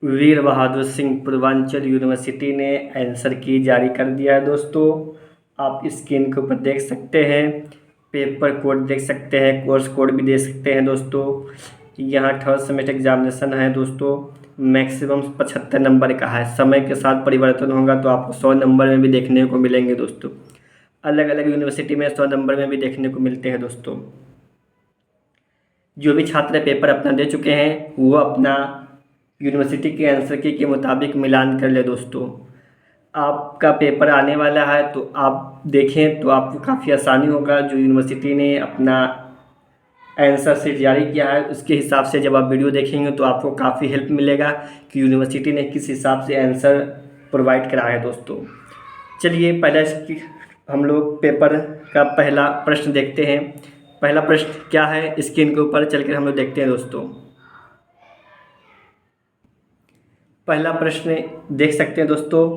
वीर Bahadur Singh Purvanchal university ने answer की जारी कर दिया है दोस्तों। आप स्क्रीन के ऊपर देख सकते हैं, पेपर कोड देख सकते हैं, कोर्स कोड भी देख सकते हैं दोस्तों। यहाँ थर्ड सेमेस्टर एग्जामिनेशन है दोस्तों। मैक्सिमम 75 नंबर का है। समय के साथ परिवर्तन होगा तो आपको 100 नंबर में भी देखने को मिलेंगे दोस्तों। अलग अलग यूनिवर्सिटी में 100 नंबर में भी देखने को मिलते हैं दोस्तों। जो भी छात्र पेपर अपना दे चुके हैं वो अपना यूनिवर्सिटी के आंसर की के मुताबिक मिलान कर ले दोस्तों। आपका पेपर आने वाला है तो आप देखें तो आपको काफ़ी आसानी होगा। जो यूनिवर्सिटी ने अपना आंसर शीट जारी किया है उसके हिसाब से जब आप वीडियो देखेंगे तो आपको काफ़ी हेल्प मिलेगा कि यूनिवर्सिटी ने किस हिसाब से आंसर प्रोवाइड करा है दोस्तों। चलिए पहले हम लोग पेपर का पहला प्रश्न देखते हैं। पहला प्रश्न क्या है स्क्रीन के ऊपर चलकर हम लोग देखते हैं दोस्तों। पहला प्रश्न देख सकते हैं दोस्तों।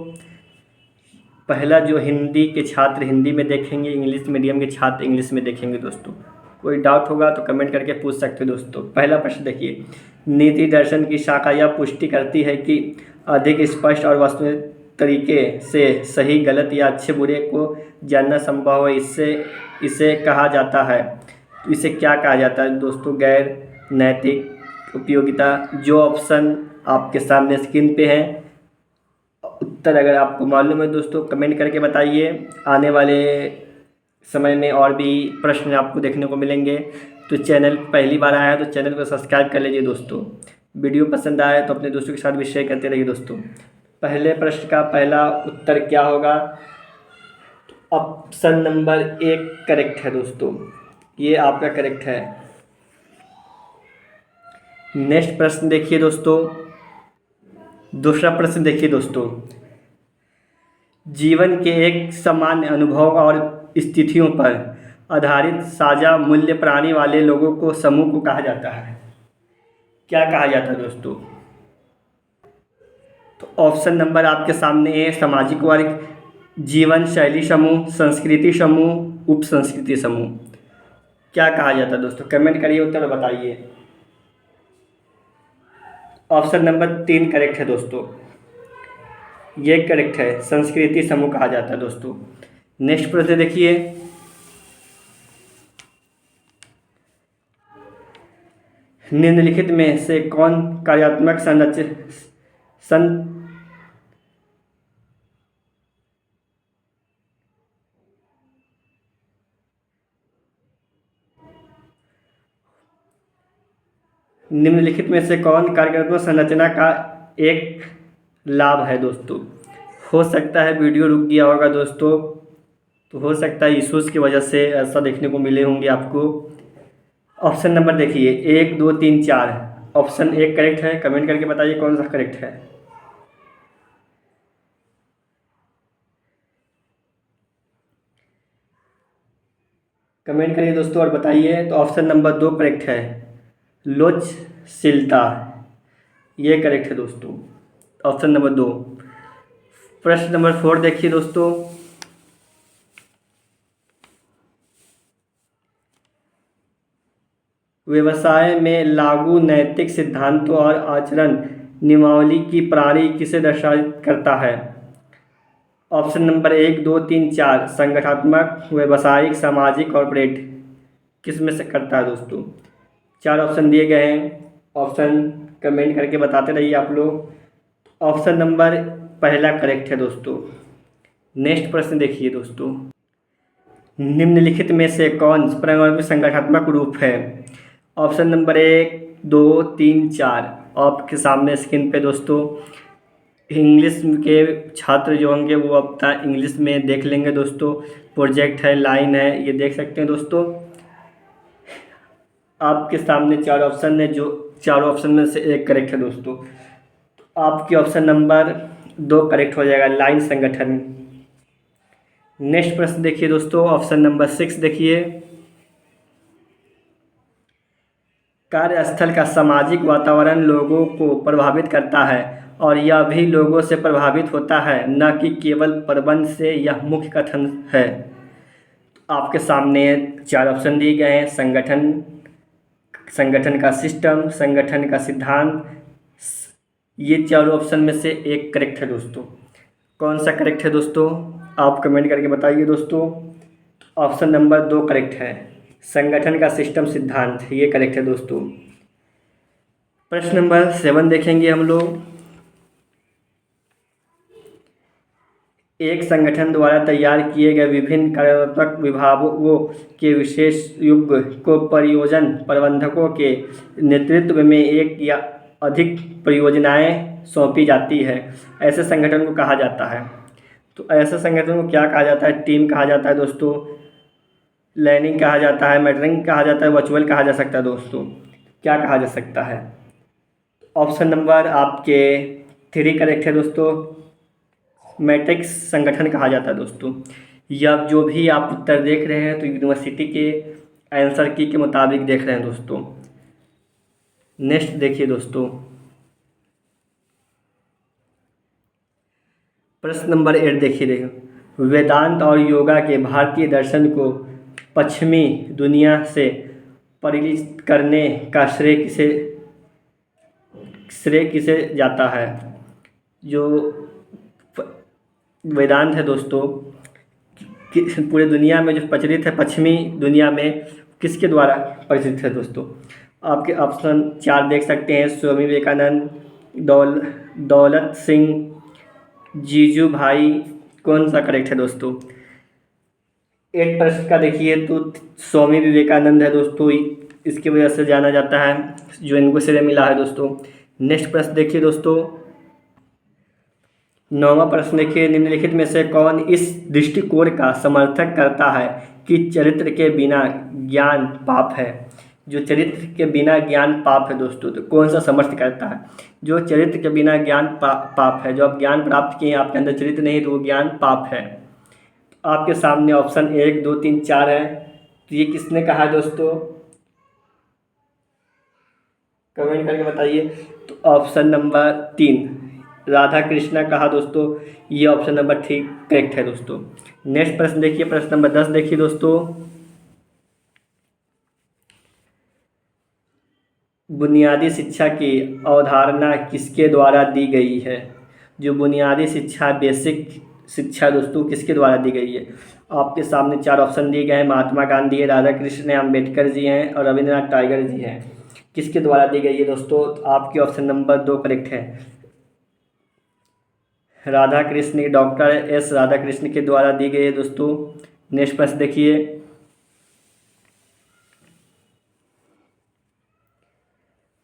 पहला जो हिंदी के छात्र हिंदी में देखेंगे, इंग्लिश मीडियम के छात्र इंग्लिश में देखेंगे दोस्तों। कोई डाउट होगा तो कमेंट करके पूछ सकते हैं दोस्तों। पहला प्रश्न देखिए, नीति दर्शन की शाखा यह पुष्टि करती है कि अधिक स्पष्ट और वस्तुनिष्ठ तरीके से सही गलत या अच्छे बुरे को जानना संभव है। इसे कहा जाता है। तो इसे क्या कहा जाता है दोस्तों? गैर नैतिक उपयोगिता। जो ऑप्शन आपके सामने स्क्रीन पे है, उत्तर अगर आपको मालूम है दोस्तों कमेंट करके बताइए। आने वाले समय में और भी प्रश्न आपको देखने को मिलेंगे। तो चैनल पहली बार आया है तो चैनल को सब्सक्राइब कर लीजिए दोस्तों। वीडियो पसंद आए तो अपने दोस्तों के साथ भी शेयर करते रहिए दोस्तों। पहले प्रश्न का पहला उत्तर क्या होगा? ऑप्शन नंबर 1 करेक्ट है दोस्तों, ये आपका करेक्ट है। नेक्स्ट प्रश्न देखिए दोस्तों। दूसरा प्रश्न देखिए दोस्तों, जीवन के एक सामान्य अनुभव और स्थितियों पर आधारित साझा मूल्य प्राणी वाले लोगों को समूह को कहा जाता है। क्या कहा जाता है दोस्तों? तो ऑप्शन नंबर आपके सामने है, सामाजिक वर्ग, जीवन शैली समूह, संस्कृति समूह, उप संस्कृति समूह। क्या कहा जाता है दोस्तों? कमेंट करिए, उत्तर बताइए। ऑप्शन नंबर 3 करेक्ट है दोस्तों, ये करेक्ट है, संस्कृति समूह कहा जाता है दोस्तों। नेक्स्ट प्रश्न देखिए, निम्नलिखित में से कौन कार्यात्मक निम्नलिखित में से कौन कार्यात्मक संरचना का एक लाभ है दोस्तों? हो सकता है वीडियो रुक गया होगा दोस्तों, तो हो सकता है इशूज़ की वजह से ऐसा देखने को मिले होंगे आपको। ऑप्शन नंबर देखिए 1 2 3 4। ऑप्शन 1 करेक्ट है। कमेंट करके बताइए कौन सा करेक्ट है। कमेंट करिए दोस्तों और बताइए। तो ऑप्शन नंबर 2 करेक्ट है, लोचशीलता, ये करेक्ट है दोस्तों, ऑप्शन नंबर 2। प्रश्न नंबर 4 देखिए दोस्तों, व्यवसाय में लागू नैतिक सिद्धांतों और आचरण नियमावली की प्रणाली किसे दर्शायित करता है? ऑप्शन नंबर 1 2 3 4, संगठनात्मक, व्यावसायिक, सामाजिक, कॉर्पोरेट, किस में से करता है दोस्तों? 4 ऑप्शन दिए गए हैं। ऑप्शन कमेंट करके बताते रहिए आप लोग। ऑप्शन नंबर पहला करेक्ट है दोस्तों। नेक्स्ट प्रश्न देखिए दोस्तों, निम्नलिखित में से कौन परमाणु संगठनात्मक रूप है? ऑप्शन नंबर 1 2 3 4 आपके सामने स्क्रीन पे दोस्तों। इंग्लिश के छात्र जो होंगे वो अपना इंग्लिश में देख लेंगे दोस्तों। प्रोजेक्ट है, लाइन है, ये देख सकते हैं दोस्तों। आपके सामने 4 ऑप्शन है, जो 4 ऑप्शन में से एक करेक्ट है दोस्तों। तो आपकी ऑप्शन नंबर 2 करेक्ट हो जाएगा, लाइन संगठन। नेक्स्ट प्रश्न देखिए दोस्तों, ऑप्शन नंबर 6 देखिए, कार्यस्थल का सामाजिक वातावरण लोगों को प्रभावित करता है और यह भी लोगों से प्रभावित होता है, न कि केवल प्रबंध से, यह मुख्य कथन है। आपके सामने 4 ऑप्शन दिए गए हैं, संगठन का सिस्टम, संगठन का सिद्धांत, ये चारों ऑप्शन में से एक करेक्ट है दोस्तों। कौन सा करेक्ट है दोस्तों, आप कमेंट करके बताइए दोस्तों। ऑप्शन नंबर 2 करेक्ट है, संगठन का सिस्टम सिद्धांत, ये करेक्ट है दोस्तों। प्रश्न नंबर 7 देखेंगे हम लोग। एक संगठन द्वारा तैयार किए गए विभिन्न कार्यात्मक विभागों के विशेष युग्म को परियोजना प्रबंधकों के नेतृत्व में एक या अधिक परियोजनाएं सौंपी जाती है, ऐसे संगठन को कहा जाता है। तो ऐसे संगठन को क्या कहा जाता है, टीम कहा जाता है दोस्तों, लर्निंग कहा जाता है, मेटरिंग कहा जाता है, वर्चुअल कहा जा सकता है दोस्तों। क्या कहा जा सकता है, ऑप्शन नंबर आपके 3 करेक्ट है दोस्तों, मैट्रिक्स संगठन कहा जाता है दोस्तों। या जो भी आप उत्तर देख रहे हैं तो यूनिवर्सिटी के आंसर की के मुताबिक देख रहे हैं दोस्तों। नेक्स्ट देखिए दोस्तों, प्रश्न नंबर 8 देखिए। वेदांत और योगा के भारतीय दर्शन को पश्चिमी दुनिया से परिचित करने का श्रेय किसे जाता है। जो वेदांत है दोस्तों, पूरे दुनिया में जो प्रचलित है, पश्चिमी दुनिया में किसके द्वारा प्रचलित है दोस्तों। आपके ऑप्शन 4 देख सकते हैं, स्वामी विवेकानंद, दौलत सिंह, जीजू भाई। कौन सा करेक्ट है दोस्तों। 8 प्रश्न का देखिए तो स्वामी विवेकानंद है दोस्तों, इसकी वजह से जाना जाता है, जो इनको श्रेय मिला है दोस्तों। नेक्स्ट प्रश्न देखिए दोस्तों, 9वां प्रश्न देखिए। निम्नलिखित में से कौन इस दृष्टिकोण का समर्थन करता है कि चरित्र के बिना ज्ञान पाप है। जो चरित्र के बिना ज्ञान पाप है दोस्तों, तो कौन सा समर्थन करता है। जो चरित्र के बिना ज्ञान पाप है, जो आप ज्ञान प्राप्त किए आपके अंदर चरित्र नहीं तो वो ज्ञान पाप है। आपके सामने ऑप्शन 1, 2, 3, 4 है, तो ये किसने कहा है दोस्तों, कमेंट करके बताइए। तो ऑप्शन नंबर 3 राधा कृष्णा कहा दोस्तों, ये ऑप्शन नंबर 3 करेक्ट है दोस्तों। नेक्स्ट प्रश्न देखिए, प्रश्न नंबर 10 देखिए दोस्तों। बुनियादी शिक्षा की अवधारणा किसके द्वारा दी गई है। जो बुनियादी शिक्षा, बेसिक शिक्षा दोस्तों, किसके द्वारा दी गई है। आपके सामने 4 ऑप्शन दिए गए हैं, महात्मा गांधी है, राधा कृष्ण है, अम्बेडकर जी हैं और रविंद्रनाथ टैगोर जी हैं। किसके द्वारा दी गई है दोस्तों, तो आपके ऑप्शन नंबर 2 करेक्ट है, राधा कृष्ण, डॉक्टर एस राधा कृष्ण के द्वारा दी गई है दोस्तों। नेक्स्ट प्रश्न देखिए,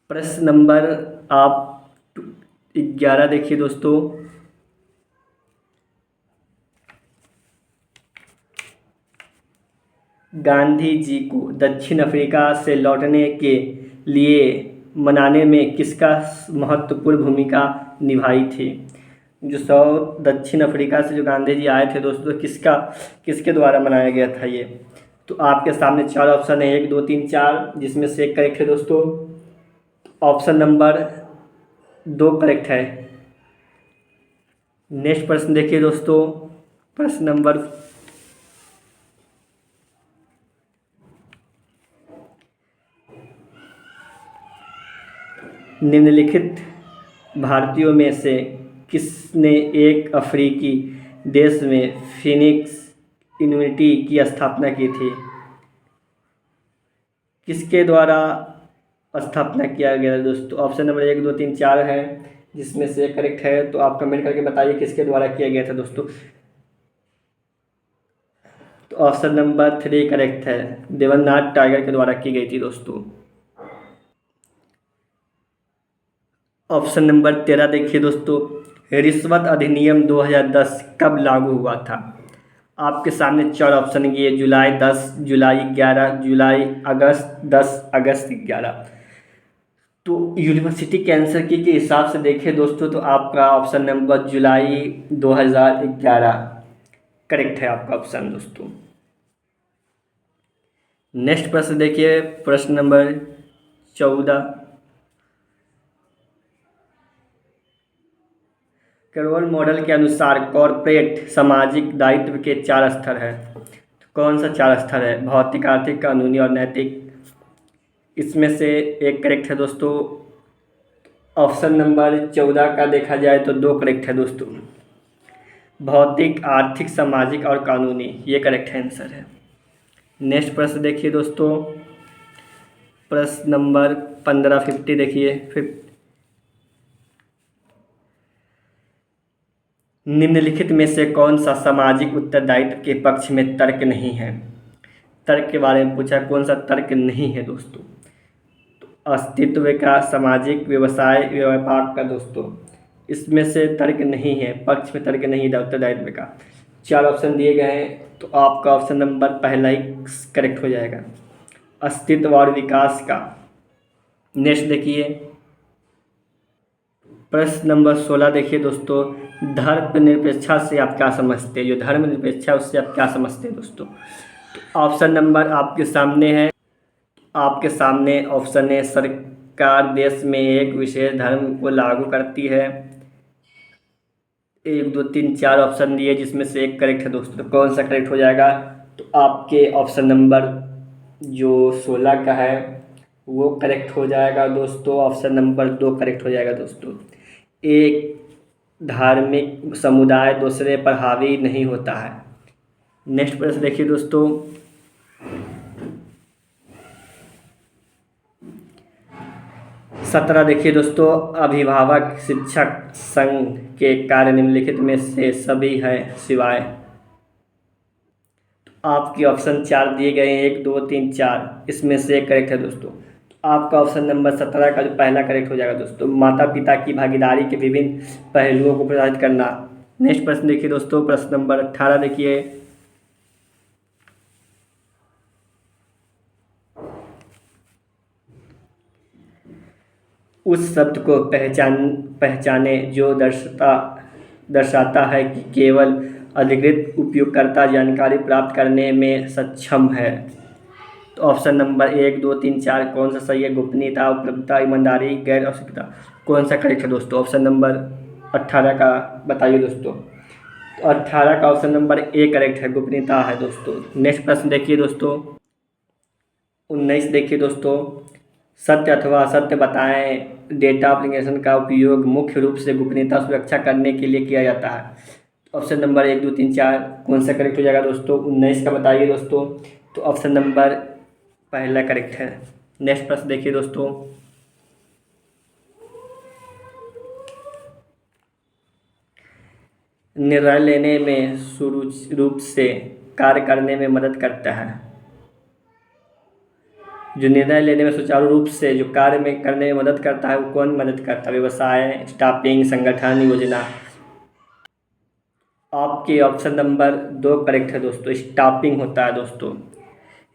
प्रश्न नंबर आप 11 देखिए दोस्तों। गांधी जी को दक्षिण अफ्रीका से लौटने के लिए मनाने में किसका महत्वपूर्ण भूमिका निभाई थी। जो दक्षिण अफ्रीका से जो गांधी जी आए थे दोस्तों, किसके द्वारा मनाया गया था ये। तो आपके सामने 4 ऑप्शन है, 1, 2, 3, 4, जिसमें से एक करेक्ट है दोस्तों। ऑप्शन नंबर 2 करेक्ट है। नेक्स्ट प्रश्न देखिए दोस्तों, प्रश्न नंबर निम्नलिखित भारतीयों में से किसने एक अफ्रीकी देश में फिनिक्स यूनिवर्सिटी की स्थापना की थी। किसके द्वारा स्थापना किया गया दोस्तों। ऑप्शन नंबर 1, 2, 3, 4 है, जिसमें से करेक्ट है, तो आप कमेंट करके बताइए किसके द्वारा किया गया था दोस्तों। तो ऑप्शन नंबर 3 करेक्ट है, देवेंद्रनाथ टैगोर के द्वारा की गई थी दोस्तों। ऑप्शन नंबर 13 देखिए दोस्तों, रिश्वत अधिनियम 2010 कब लागू हुआ था। आपके सामने 4 ऑप्शन ये, जुलाई 10, जुलाई 11, जुलाई अगस्त 10, अगस्त 11। तो यूनिवर्सिटी के आंसर की के हिसाब से देखें दोस्तों, तो आपका ऑप्शन नंबर जुलाई 2011 करेक्ट है आपका ऑप्शन दोस्तों। नेक्स्ट प्रश्न देखिए, प्रश्न नंबर 14। कैरोल मॉडल के अनुसार कॉर्पोरेट सामाजिक दायित्व के 4 स्तर हैं। तो कौन सा 4 स्तर है, भौतिक, आर्थिक, कानूनी और नैतिक। इसमें से एक करेक्ट है दोस्तों, ऑप्शन नंबर 14 का देखा जाए तो 2 करेक्ट है दोस्तों। भौतिक, आर्थिक, सामाजिक और कानूनी, ये करेक्ट आंसर है। नेक्स्ट प्रश्न देखिए दोस्तों, प्रश्न नंबर 15 50 देखिए। निम्नलिखित में से कौन सा सामाजिक उत्तरदायित्व के पक्ष में तर्क नहीं है? तर्क के बारे में पूछा, कौन सा तर्क नहीं है दोस्तों? तो अस्तित्व का, सामाजिक, व्यवसाय, व्यापार का दोस्तों, इसमें से तर्क नहीं है, पक्ष में तर्क नहीं है उत्तरदायित्व का। 4 ऑप्शन दिए गए हैं, तो आपका ऑप्शन नंबर पहला ही करेक्ट हो जाएगा, अस्तित्व और विकास का। नेक्स्ट देखिए, प्रश्न नंबर 16 देखिए दोस्तों, धर्मनिरपेक्षता से आप क्या समझते हैं? जो धर्मनिरपेक्षता उससे आप क्या समझते हैं दोस्तों? तो ऑप्शन नंबर आपके सामने है, आपके सामने ऑप्शन है, सरकार देश में एक विशेष धर्म को लागू करती है। 1 2 3 4 ऑप्शन दिए, जिसमें से एक करेक्ट है दोस्तों। तो कौन सा करेक्ट हो जाएगा? तो आपके ऑप्शन नंबर जो 16 का है वो करेक्ट हो जाएगा दोस्तों। ऑप्शन नंबर 2 करेक्ट हो जाएगा दोस्तों। एक धार्मिक समुदाय दूसरे पर हावी नहीं होता है। नेक्स्ट प्रश्न देखिए दोस्तों, सत्रह देखिए दोस्तों, अभिभावक शिक्षक संघ के कार्य निम्नलिखित में से सभी है सिवाय। तो आपके ऑप्शन 4 दिए गए हैं, 1 2 3 4, इसमें से एक करेक्ट है दोस्तों। तो आपका ऑप्शन नंबर 17 का जो पहला करेक्ट हो जाएगा दोस्तों, माता पिता की भागीदारी के विभिन्न पहलुओं को प्रदर्शित करना। नेक्स्ट प्रश्न देखिए दोस्तों, प्रश्न नंबर 18 देखिए, उस शब्द को पहचाने जो दर्शाता है कि केवल अधिकृत उपयोगकर्ता जानकारी प्राप्त करने में सक्षम है। तो ऑप्शन नंबर 1 2 3 4 कौन सा सही है? गोपनीयता, उपलब्धता, ईमानदारी, गैर आवश्यकता, कौन सा करेक्ट है दोस्तों? ऑप्शन नंबर 18 का बताइए दोस्तों। तो 18 का ऑप्शन नंबर ए करेक्ट है, गोपनीयता है दोस्तों। नेक्स्ट प्रश्न देखिए दोस्तों, 19 देखिए दोस्तों, सत्य अथवा असत्य बताएं। डेटा एप्लीकेशन का उपयोग मुख्य रूप से गोपनीयता सुरक्षा करने के लिए किया जाता है। ऑप्शन नंबर 1 2 3 4 कौन सा करेक्ट हो जाएगा दोस्तों? 19 का बताइए दोस्तों। तो ऑप्शन नंबर पहला करेक्ट है। नेक्स्ट प्रश्न देखिए दोस्तों, निर्णय लेने में सुचारू रूप से कार्य करने में मदद करता है। जो निर्णय लेने में सुचारू रूप से जो कार्य में करने में मदद करता है वो कौन मदद करता है? व्यवसाय, स्टाफिंग, संगठन, योजना। आपके ऑप्शन नंबर 2 करेक्ट है दोस्तों, स्टाफिंग होता है दोस्तों।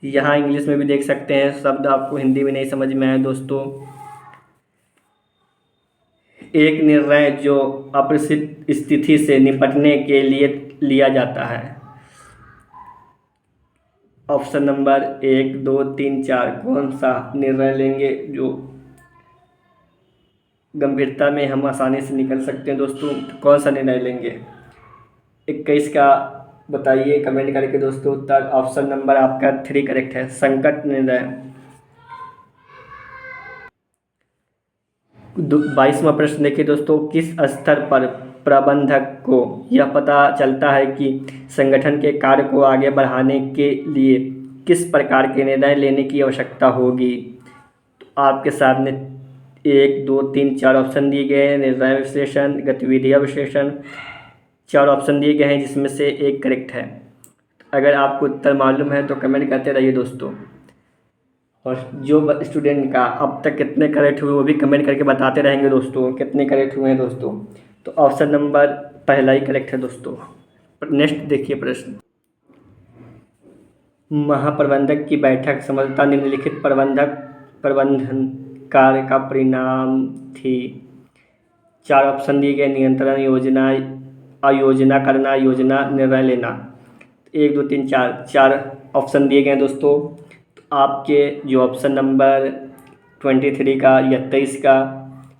यहाँ इंग्लिश में भी देख सकते हैं, शब्द आपको हिंदी में नहीं समझ में आए दोस्तों। एक निर्णय जो अप्रत्याशित स्थिति से निपटने के लिए लिया जाता है। ऑप्शन नंबर 1 2 3 4 कौन सा निर्णय लेंगे जो गंभीरता में हम आसानी से निकल सकते हैं दोस्तों? तो कौन सा निर्णय लेंगे? 21 का बताइए कमेंट करके दोस्तों उत्तर। ऑप्शन नंबर आपका 3 करेक्ट है, संकट निर्णय। 22वां प्रश्न देखिए दोस्तों, किस स्तर पर प्रबंधक को यह पता चलता है कि संगठन के कार्य को आगे बढ़ाने के लिए किस प्रकार के निर्णय लेने की आवश्यकता होगी? तो आपके सामने 1 2 3 4 ऑप्शन दिए गए हैं, निर्णय विश्लेषण, गतिविधियाँ विश्लेषण, 4 ऑप्शन दिए गए हैं, जिसमें से एक करेक्ट है। अगर आपको उत्तर मालूम है तो कमेंट करते रहिए दोस्तों, और जो स्टूडेंट का अब तक कितने करेक्ट हुए वो भी कमेंट करके बताते रहेंगे दोस्तों कितने करेक्ट हुए हैं दोस्तों। तो ऑप्शन नंबर पहला ही करेक्ट है दोस्तों। नेक्स्ट देखिए प्रश्न, महाप्रबंधक की बैठक समझता निम्नलिखित प्रबंधन कार्य का परिणाम थी। 4 ऑप्शन दिए गए, नियंत्रण, योजना, आयोजना करना, योजना, निर्णय लेना। 1 2 3 4 ऑप्शन दिए गए हैं दोस्तों। तो आपके जो ऑप्शन नंबर 23 का या 23 का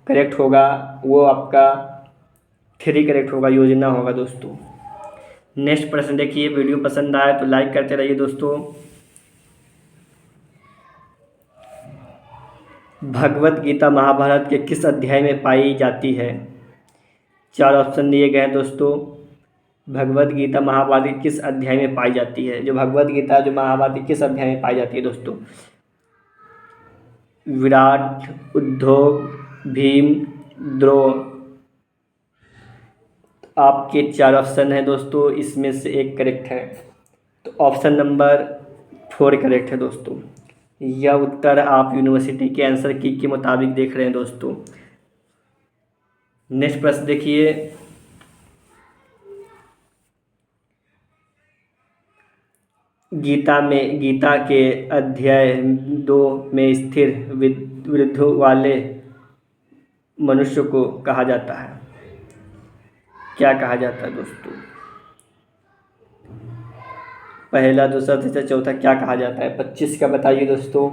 करेक्ट होगा वो आपका 3 करेक्ट होगा, योजना होगा दोस्तों। नेक्स्ट प्रश्न देखिए, वीडियो पसंद आए तो लाइक करते रहिए दोस्तों। भगवत गीता महाभारत के किस अध्याय में पाई जाती है? 4 ऑप्शन दिए गए हैं दोस्तों। भगवत गीता महाभारत किस अध्याय में पाई जाती है? जो भगवत गीता जो महाभारत किस अध्याय में पाई जाती है दोस्तों? विराट, उद्योग, भीम, द्रोण। आपके 4 ऑप्शन हैं दोस्तों, इसमें से एक करेक्ट है, तो ऑप्शन नंबर 4 करेक्ट है दोस्तों। यह उत्तर आप यूनिवर्सिटी के आंसर की के मुताबिक देख रहे हैं दोस्तों। नेक्स्ट प्रश्न देखिए। गीता के अध्याय 2 में स्थिर वृद्धि वाले मनुष्य को कहा जाता है? क्या कहा जाता है दोस्तों? पहला, दूसरा, तीसरा, चौथा क्या कहा जाता है? 25 का बताइए दोस्तों।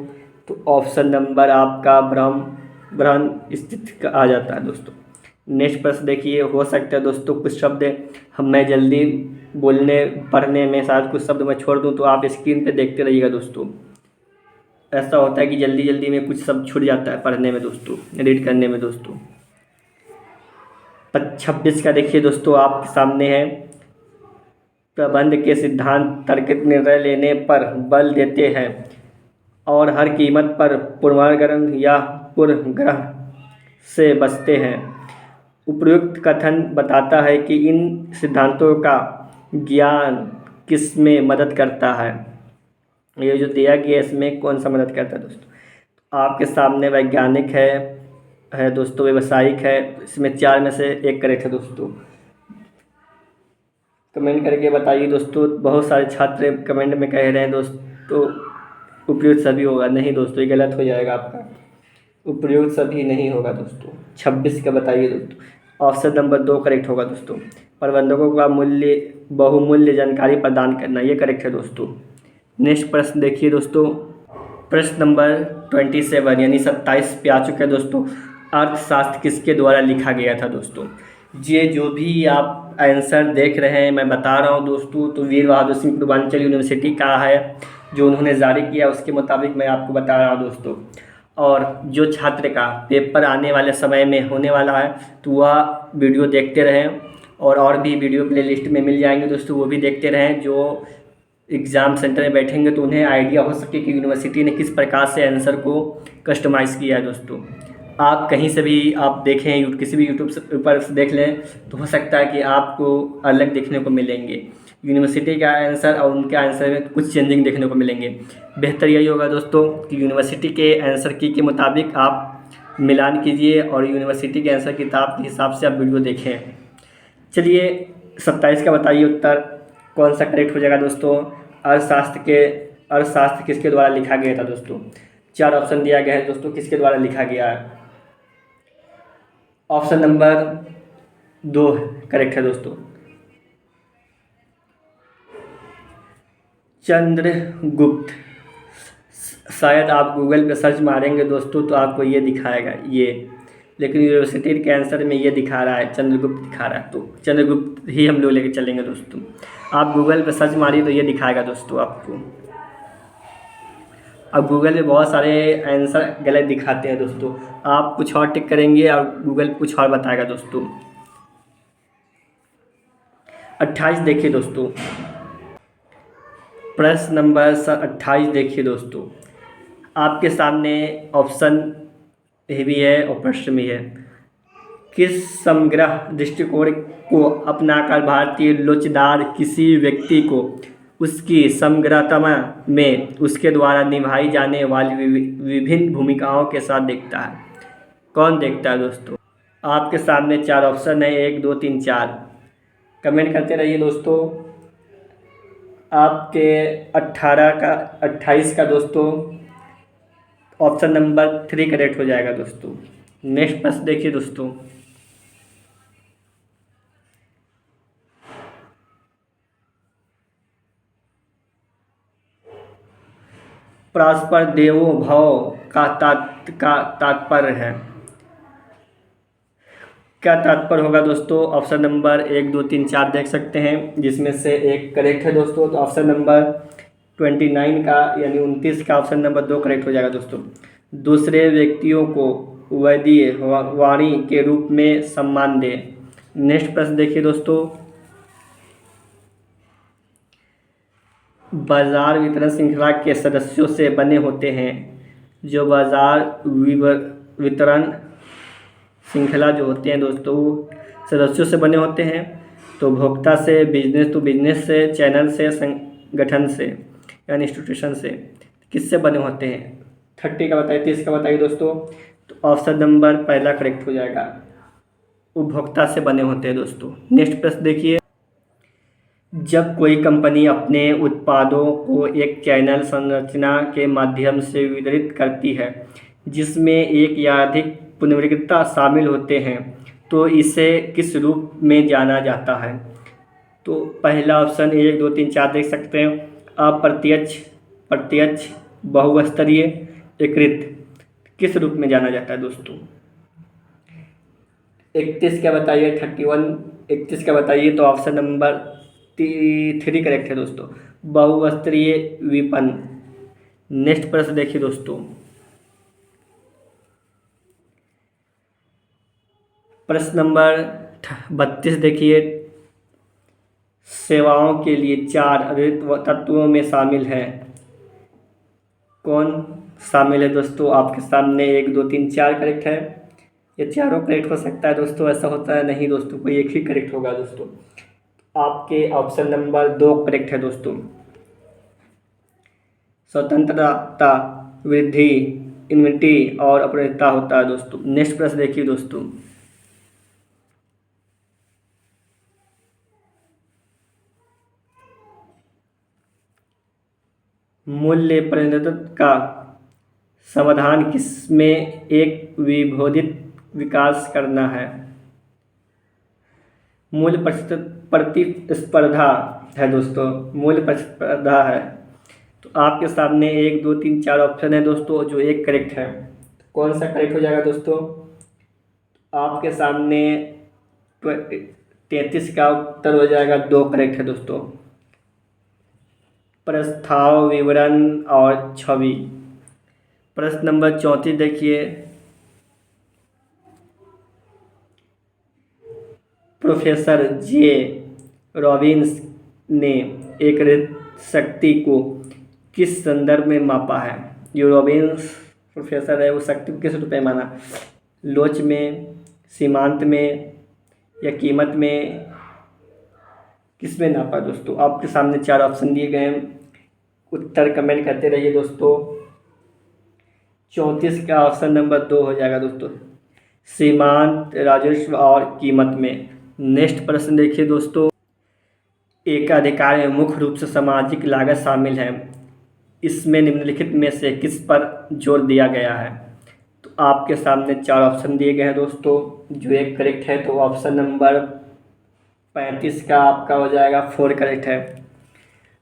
तो ऑप्शन नंबर आपका ब्रह्म स्थित कहा जाता है दोस्तों। नेक्स्ट प्रश्न देखिए। हो सकता है दोस्तों कुछ शब्द मैं जल्दी बोलने पढ़ने में शायद कुछ शब्द मैं छोड़ दूं, तो आप स्क्रीन पे देखते रहिएगा दोस्तों। ऐसा होता है कि जल्दी जल्दी में कुछ शब्द छूट जाता है पढ़ने में दोस्तों, रीड करने में दोस्तों। 26 का देखिए दोस्तों, आपके सामने है। प्रबंध के सिद्धांत तर्कित निर्णय लेने पर बल देते हैं और हर कीमत पर पूर्वाग्रह या पूर्वग्रह से बचते हैं। उपयुक्त कथन बताता है कि इन सिद्धांतों का ज्ञान किस में मदद करता है? ये जो दिया गया इसमें कौन सा मदद करता है दोस्तों? आपके सामने वैज्ञानिक है दोस्तों, व्यवसायिक है। इसमें 4 में से एक करेक्ट है दोस्तों। कमेंट करके बताइए दोस्तों। बहुत सारे छात्र कमेंट में कह रहे हैं दोस्तों उपयुक्त सभी होगा। नहीं दोस्तों, ये गलत हो जाएगा आपका। उपयुक्त सभी नहीं होगा दोस्तों। 26 का बताइए दोस्तों। ऑप्शन नंबर 2 करेक्ट होगा दोस्तों। प्रबंधकों का बहुमूल्य जानकारी प्रदान करना, ये करेक्ट है दोस्तों। नेक्स्ट प्रश्न देखिए दोस्तों। प्रश्न नंबर 27 यानी 27 पे आ चुका है दोस्तों। अर्थशास्त्र किसके द्वारा लिखा गया था दोस्तों? ये जो भी आप आंसर देख रहे हैं मैं बता रहा हूँ दोस्तों, तो वीर बहादुर सिंह पूर्वांचल यूनिवर्सिटी का है जो उन्होंने जारी किया, उसके मुताबिक मैं आपको बता रहा हूँ दोस्तों। और जो छात्र का पेपर आने वाले समय में होने वाला है तो वह वीडियो देखते रहें, और भी वीडियो प्लेलिस्ट में मिल जाएंगे दोस्तों, वो भी देखते रहें। जो एग्ज़ाम सेंटर में बैठेंगे तो उन्हें आइडिया हो सके कि यूनिवर्सिटी ने किस प्रकार से आंसर को कस्टमाइज़ किया है दोस्तों। आप कहीं से भी आप देखें, किसी भी यूट्यूब पर से देख लें तो हो सकता है कि आपको अलग देखने को मिलेंगे। यूनिवर्सिटी का आंसर और उनके आंसर में कुछ चेंजिंग देखने को मिलेंगे। बेहतर यही होगा दोस्तों कि यूनिवर्सिटी के आंसर की के मुताबिक आप मिलान कीजिए और यूनिवर्सिटी के आंसर किताब के हिसाब से आप वीडियो देखें। चलिए 27 का बताइए उत्तर कौन सा करेक्ट हो जाएगा दोस्तों? अर्थशास्त्र किसके द्वारा लिखा गया था दोस्तों? 4 ऑप्शन दिया गया है दोस्तों, किसके द्वारा लिखा गया है? ऑप्शन नंबर 2 करेक्ट है दोस्तों। चंद्रगुप्त। शायद आप गूगल पे सर्च मारेंगे दोस्तों तो आपको ये दिखाएगा ये, लेकिन यूनिवर्सिटी के आंसर में ये दिखा रहा है, चंद्रगुप्त दिखा रहा है, तो चंद्रगुप्त ही हम लोग लेके चलेंगे दोस्तों। आप गूगल पे सर्च मारिए तो ये दिखाएगा दोस्तों आपको। अब गूगल पे बहुत सारे आंसर गलत दिखाते हैं दोस्तों, आप कुछ और टिक करेंगे और गूगल कुछ और बताएगा दोस्तों। 28 देखिए दोस्तों। प्रश्न नंबर 28 देखिए दोस्तों। आपके सामने ऑप्शन भी है और प्रश्न भी है। किस समग्र दृष्टिकोण को अपनाकर भारतीय लोचदार किसी व्यक्ति को उसकी समग्रता में उसके द्वारा निभाई जाने वाली विभिन्न भूमिकाओं के साथ देखता है? कौन देखता है दोस्तों? आपके सामने 4 ऑप्शन है, 1, 2, 3, 4। कमेंट करते रहिए दोस्तों। आपके 28 का दोस्तों ऑप्शन नंबर 3 करेक्ट हो जाएगा दोस्तों। नेक्स्ट प्रश्न देखिए दोस्तों। परस्पर देवो भव का तात्पर्य है? क्या तात्पर्य होगा दोस्तों? ऑप्शन नंबर 1, 2, 3, 4 देख सकते हैं, जिसमें से एक करेक्ट है दोस्तों। तो ऑप्शन नंबर 29 का यानी 29 का ऑप्शन नंबर 2 करेक्ट हो जाएगा दोस्तों। दूसरे व्यक्तियों को वैदिक वाणी के रूप में सम्मान दे। नेक्स्ट प्रश्न देखिए दोस्तों, बाजार वितरण श्रृंखला के सदस्यों से बने होते हैं। जो बाजार वितरण श्रृंखला जो होते हैं दोस्तों, वो सदस्यों से बने होते हैं। तो उपभोक्ता से, बिजनेस टू बिजनेस से, चैनल से, संगठन से यानी इंस्टीट्यूशन से। किससे बने होते हैं? 30 का बताइए, 30 का बताइए दोस्तों। तो ऑप्शन नंबर पहला करेक्ट हो जाएगा, उपभोक्ता से बने होते हैं दोस्तों। नेक्स्ट प्रश्न देखिए, जब कोई कंपनी अपने उत्पादों को एक चैनल संरचना के माध्यम से वितरित करती है जिसमें एक या अधिक पुनर्विक्रेता शामिल होते हैं, तो इसे किस रूप में जाना जाता है? तो पहला ऑप्शन 1, 2, 3, 4 देख सकते हैं। अप्रत्यक्ष, प्रत्यक्ष, बहुस्तरीय, एकीकृत। किस रूप में जाना जाता है दोस्तों? 31 का बताइए, 31, 31 का बताइए। तो ऑप्शन नंबर 3 करेक्ट है दोस्तों, बहुस्तरीय विपणन। नेक्स्ट प्रश्न देखिए दोस्तों, प्रश्न नंबर 32 देखिए, सेवाओं के लिए 4 अतिरिक्त तत्वों में शामिल है। कौन शामिल है दोस्तों? आपके सामने 1, 2, 3, 4 करेक्ट है। ये चारों करेक्ट हो सकता है दोस्तों, ऐसा होता है नहीं दोस्तों, कोई एक ही करेक्ट होगा दोस्तों। आपके ऑप्शन नंबर 2 करेक्ट है दोस्तों। स्वतंत्रता, वृद्धि, इन्वेंट्री और अपरिणता होता है दोस्तों। नेक्स्ट प्रश्न देखिए दोस्तों, मूल्य परिवर्तन का समाधान किसमें एक विभेदित विकास करना है? मूल्य प्रतिस्पर्धा है दोस्तों, मूल्य प्रतिस्पर्धा है। तो आपके सामने 1, 2, 3, 4 ऑप्शन है दोस्तों, जो एक करेक्ट है। कौन सा करेक्ट हो जाएगा दोस्तों? आपके सामने 33 का उत्तर हो जाएगा, 2 करेक्ट है दोस्तों। प्रस्ताव, विवरण और छवि। प्रश्न नंबर 34 देखिए, प्रोफेसर जे रॉबिन्स ने एक शक्ति को किस संदर्भ में मापा है? जो रॉबिन्स प्रोफेसर है वो शक्ति को किस रूप में माना? लोच में, सीमांत में या कीमत में? किस में नापा दोस्तों? आपके सामने 4 ऑप्शन दिए गए हैं, उत्तर कमेंट करते रहिए दोस्तों। 34 का ऑप्शन नंबर 2 हो जाएगा दोस्तों, सीमांत, राजस्व और कीमत में। नेक्स्ट प्रश्न देखिए दोस्तों, एक अधिकार में मुख्य रूप से सामाजिक लागत शामिल है, इसमें निम्नलिखित में से किस पर जोर दिया गया है? तो आपके सामने 4 ऑप्शन दिए गए हैं दोस्तों, जो एक करेक्ट है। तो ऑप्शन नंबर 35 का आपका हो जाएगा 4 करेक्ट है,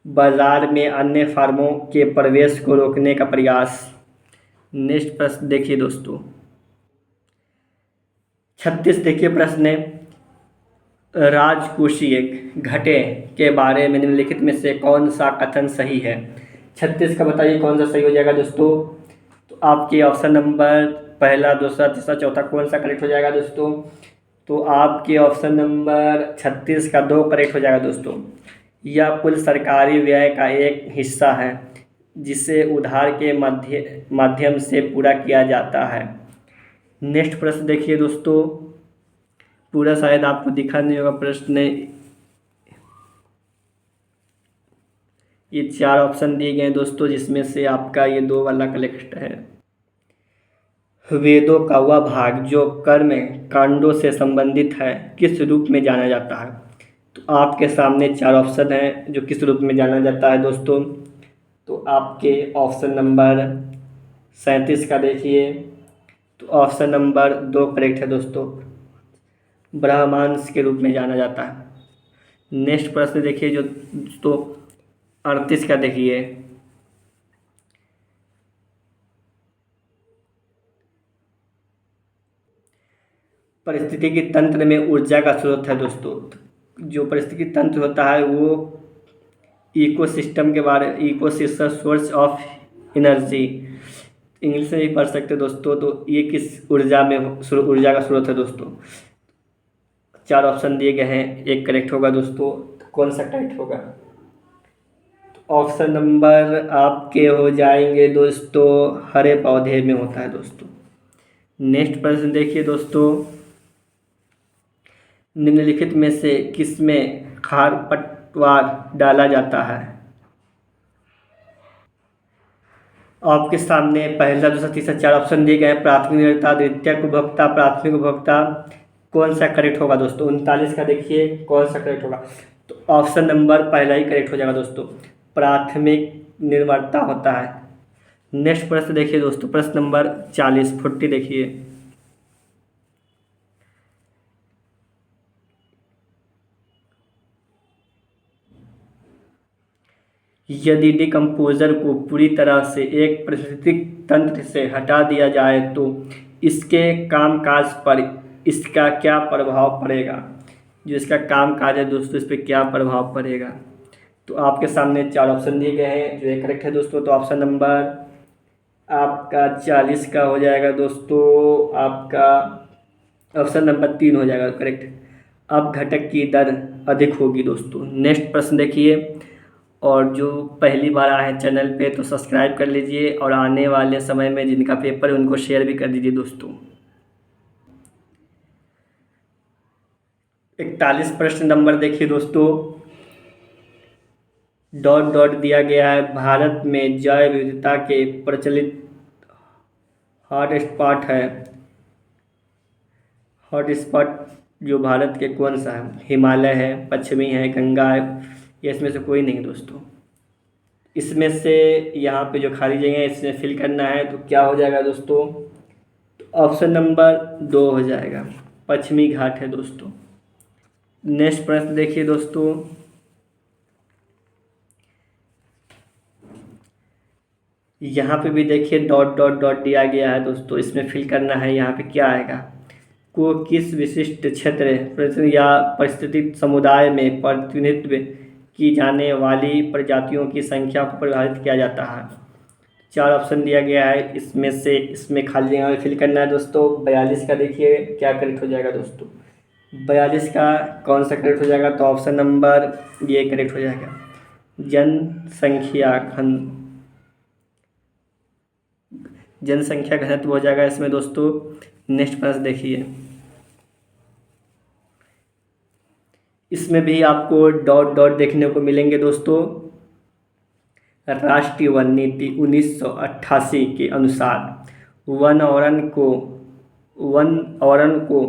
बाजार में अन्य फर्मों के प्रवेश को रोकने का प्रयास। नेक्स्ट प्रश्न देखिए दोस्तों, 36 देखिए प्रश्न है, राजकोषीय घाटे के बारे में निम्नलिखित में से कौन सा कथन सही है? 36 का बताइए कौन सा सही हो जाएगा दोस्तों? तो आपके ऑप्शन नंबर पहला, दूसरा, तीसरा, चौथा कौन सा करेक्ट हो जाएगा दोस्तों? तो आपके ऑप्शन नंबर 36 का 2 करेक्ट हो जाएगा दोस्तों। यह कुल सरकारी व्यय का एक हिस्सा है जिसे उधार के माध्यम से पूरा किया जाता है। नेक्स्ट प्रश्न देखिए दोस्तों, पूरा शायद आपको दिखा नहीं होगा प्रश्न, ये 4 ऑप्शन दिए गए हैं दोस्तों, जिसमें से आपका ये 2 वाला करेक्ट है। वेदों का वह भाग जो कर्म कांडों से संबंधित है किस रूप में जाना जाता है? तो आपके सामने 4 ऑप्शन हैं जो किस रूप में जाना जाता है दोस्तों। तो आपके ऑप्शन नंबर 37 का देखिए, तो ऑप्शन नंबर 2 करेक्ट है दोस्तों, ब्रह्मांश के रूप में जाना जाता है। नेक्स्ट प्रश्न देखिए जो दोस्तों 38 का देखिए, परिस्थितिकी तंत्र में ऊर्जा का स्रोत है दोस्तों। जो परिस्थितिकी तंत्र होता है वो इकोसिस्टम के बारे, ecosystem source of energy, English में भी पढ़ सकते हैं दोस्तों। तो ये किस ऊर्जा में ऊर्जा का स्रोत है दोस्तों? 4 ऑप्शन दिए गए हैं, एक करेक्ट होगा दोस्तों। तो कौन सा करेक्ट होगा? तो ऑप्शन नंबर आपके हो जाएंगे दोस्तों, हरे पौधे में होता है दोस्तों। नेक्स्ट प्रश्न देखिए दोस्तों, निम्नलिखित में से किसमें खरपतवार डाला जाता है? आपके सामने पहला, दूसरा, तीसरा, 4 ऑप्शन दिए गए हैं। प्राथमिक निरंतरता, द्वितीयक उपभोक्ता, प्राथमिक उपभोक्ता। कौन सा करेक्ट होगा दोस्तों? 39 का देखिए कौन सा करेक्ट होगा। तो ऑप्शन नंबर पहला ही करेक्ट हो जाएगा दोस्तों, प्राथमिक निर्भरता होता है। नेक्स्ट प्रश्न देखिए दोस्तों, प्रश्न नंबर 40 देखिए। यदि डिकम्पोजर को पूरी तरह से एक पारिस्थितिक तंत्र से हटा दिया जाए तो इसके कामकाज पर इसका क्या प्रभाव पड़ेगा? जो इसका कामकाज है दोस्तों, इस पर क्या प्रभाव पड़ेगा? तो आपके सामने 4 ऑप्शन दिए गए हैं, जो एक करेक्ट है दोस्तों। तो ऑप्शन नंबर आपका 40 का हो जाएगा दोस्तों, आपका ऑप्शन नंबर 3 हो जाएगा करेक्ट। अब घटक की दर अधिक होगी दोस्तों। नेक्स्ट प्रश्न देखिए, और जो पहली बार आए हैं चैनल पे तो सब्सक्राइब कर लीजिए, और आने वाले समय में जिनका पेपर है उनको शेयर भी कर दीजिए दोस्तों। 41 प्रश्न नंबर देखिए दोस्तों, डॉट डॉट दिया गया है। भारत में जैव विविधता के प्रचलित हॉटस्पॉट है। हॉटस्पॉट जो भारत के कौन सा है? हिमालय है, पश्चिमी है, गंगा है, या इसमें से कोई नहीं दोस्तों। इसमें से यहाँ पे जो खाली जगह है इसमें फिल करना है, तो क्या हो जाएगा दोस्तों? तो ऑप्शन नंबर 2 हो जाएगा, पश्चिमी घाट है दोस्तों। नेक्स्ट प्रश्न देखिए दोस्तों, यहाँ पे भी देखिए डॉट डॉट डॉट दिया गया है दोस्तों, इसमें फिल करना है। यहाँ पे क्या आएगा? को किस विशिष्ट क्षेत्र या परिस्थिति समुदाय में प्रतिनिधित्व की जाने वाली प्रजातियों की संख्या को परिभाषित किया जाता है? 4 ऑप्शन दिया गया है, इसमें से इसमें खाली जगह में फिल करना है दोस्तों। 42 का देखिए क्या करेक्ट हो जाएगा दोस्तों। 42 का कौन सा करेक्ट हो जाएगा? तो ऑप्शन नंबर ये करेक्ट हो जाएगा, जनसंख्या घनत्व हो जाएगा इसमें दोस्तों। नेक्स्ट प्रश्न देखिए, इसमें भी आपको डॉट डॉट देखने को मिलेंगे दोस्तों। राष्ट्रीय वन नीति 1988 के अनुसार वन आवरण को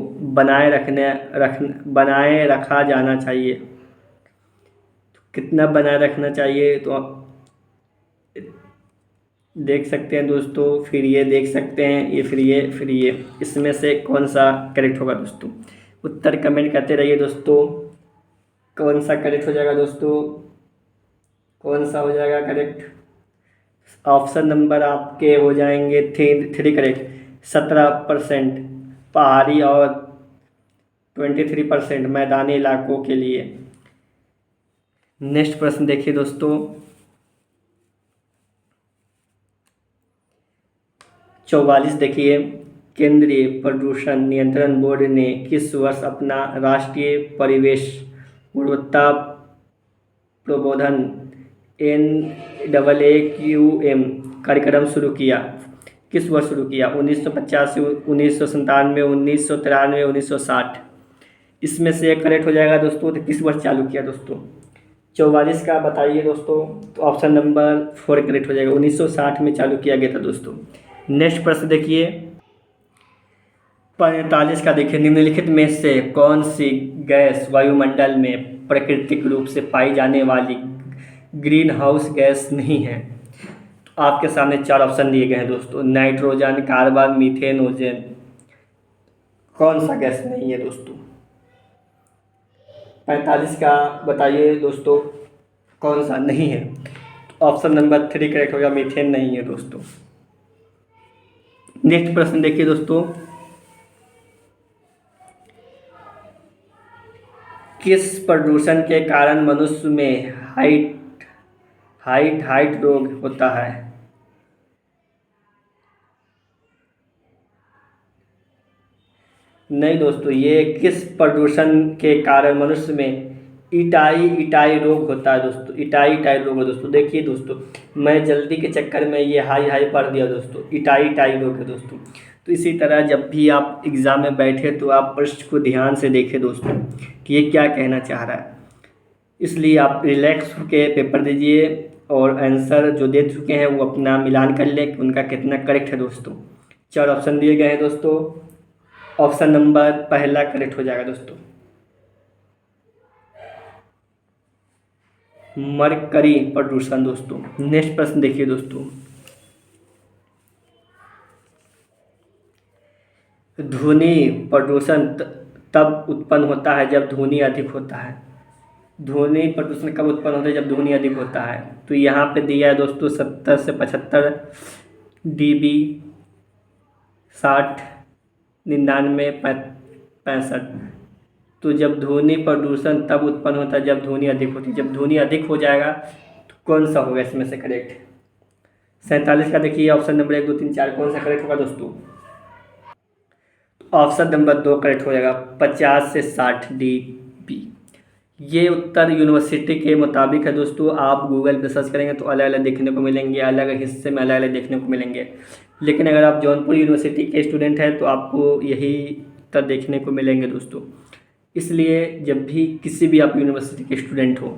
बनाए रखा जाना चाहिए। तो कितना बनाए रखना चाहिए? तो देख सकते हैं दोस्तों, फिर ये देख सकते हैं, ये फिर ये इसमें से कौन सा करेक्ट होगा दोस्तों? उत्तर कमेंट करते रहिए दोस्तों, कौन सा करेक्ट हो जाएगा दोस्तों? कौन सा हो जाएगा करेक्ट? ऑप्शन नंबर आपके हो जाएंगे 3 करेक्ट। 17% पहाड़ी और 23% मैदानी इलाकों के लिए। नेक्स्ट प्रश्न देखिए दोस्तों, 44 देखिए, केंद्रीय प्रदूषण नियंत्रण बोर्ड ने किस वर्ष अपना राष्ट्रीय परिवेश गुणवत्ता प्रबोधन NAAQM कार्यक्रम शुरू किया? किस वर्ष शुरू किया? 1985, 1997, 1993, 1960। इसमें से एक करेक्ट हो जाएगा दोस्तों। तो किस वर्ष चालू किया दोस्तों? 44 का बताइए दोस्तों। तो ऑप्शन नंबर 4 करेक्ट हो जाएगा, 1960 में चालू किया गया था दोस्तों। नेक्स्ट प्रश्न देखिए, 45 का देखिए, निम्नलिखित में से कौन सी गैस वायुमंडल में प्राकृतिक रूप से पाई जाने वाली ग्रीन हाउस गैस नहीं है? तो आपके सामने 4 ऑप्शन दिए गए हैं दोस्तों, नाइट्रोजन, कार्बन, मीथेन, ओजोन। कौन सा गैस नहीं है दोस्तों? 45 का बताइए दोस्तों, कौन सा नहीं है? तो ऑप्शन नंबर 3 करेक्ट होगा, मीथेन नहीं है दोस्तों। नेक्स्ट प्रश्न देखिए दोस्तों, किस प्रदूषण के कारण मनुष्य में हार्ट रोग होता है? नहीं दोस्तों, ये किस प्रदूषण के कारण मनुष्य में इटाई रोग होता है दोस्तों। इटाई रोग है दोस्तों। देखिए दोस्तों, मैं जल्दी के चक्कर में ये हाई हाई पढ़ दिया दोस्तों। इटाई रोग है दोस्तों। तो इसी तरह जब भी आप एग्ज़ाम में बैठे तो आप प्रश्न को ध्यान से देखें दोस्तों कि ये क्या कहना चाह रहा है। इसलिए आप रिलैक्स होकर पेपर दीजिए और आंसर जो दे चुके हैं वो अपना मिलान कर लें कि उनका कितना करेक्ट है दोस्तों। 4 ऑप्शन दिए गए हैं दोस्तों। ऑप्शन नंबर पहला करेक्ट हो जाएगा दोस्तों, मरकरी प्रदूषण दोस्तों। नेक्स्ट प्रश्न देखिए दोस्तों, ध्वनि प्रदूषण तब उत्पन्न होता है जब ध्वनि अधिक होता है। ध्वनि प्रदूषण कब उत्पन्न होता है? जब ध्वनि अधिक होता है। तो यहाँ पे दिया है दोस्तों 70 से 75 dB, 60, 99, 65। तो जब ध्वनि प्रदूषण तब उत्पन्न होता है जब ध्वनि अधिक होती है। जब ध्वनि अधिक हो जाएगा तो कौन सा होगा इसमें से करेक्ट? 47 का देखिए ऑप्शन नंबर 1, 2, 3, 4 कौन सा करेक्ट होगा दोस्तों? ऑप्शन नंबर 2 करेक्ट हो जाएगा, 50 से 60 dB। ये उत्तर यूनिवर्सिटी के मुताबिक है दोस्तों। आप गूगल पे सर्च करेंगे तो अलग अलग देखने को मिलेंगे, अलग हिस्से में अलग अलग देखने को मिलेंगे। लेकिन अगर आप जौनपुर यूनिवर्सिटी के स्टूडेंट हैं तो आपको यही उत्तर देखने को मिलेंगे दोस्तों। इसलिए जब भी किसी भी आप यूनिवर्सिटी के स्टूडेंट हो,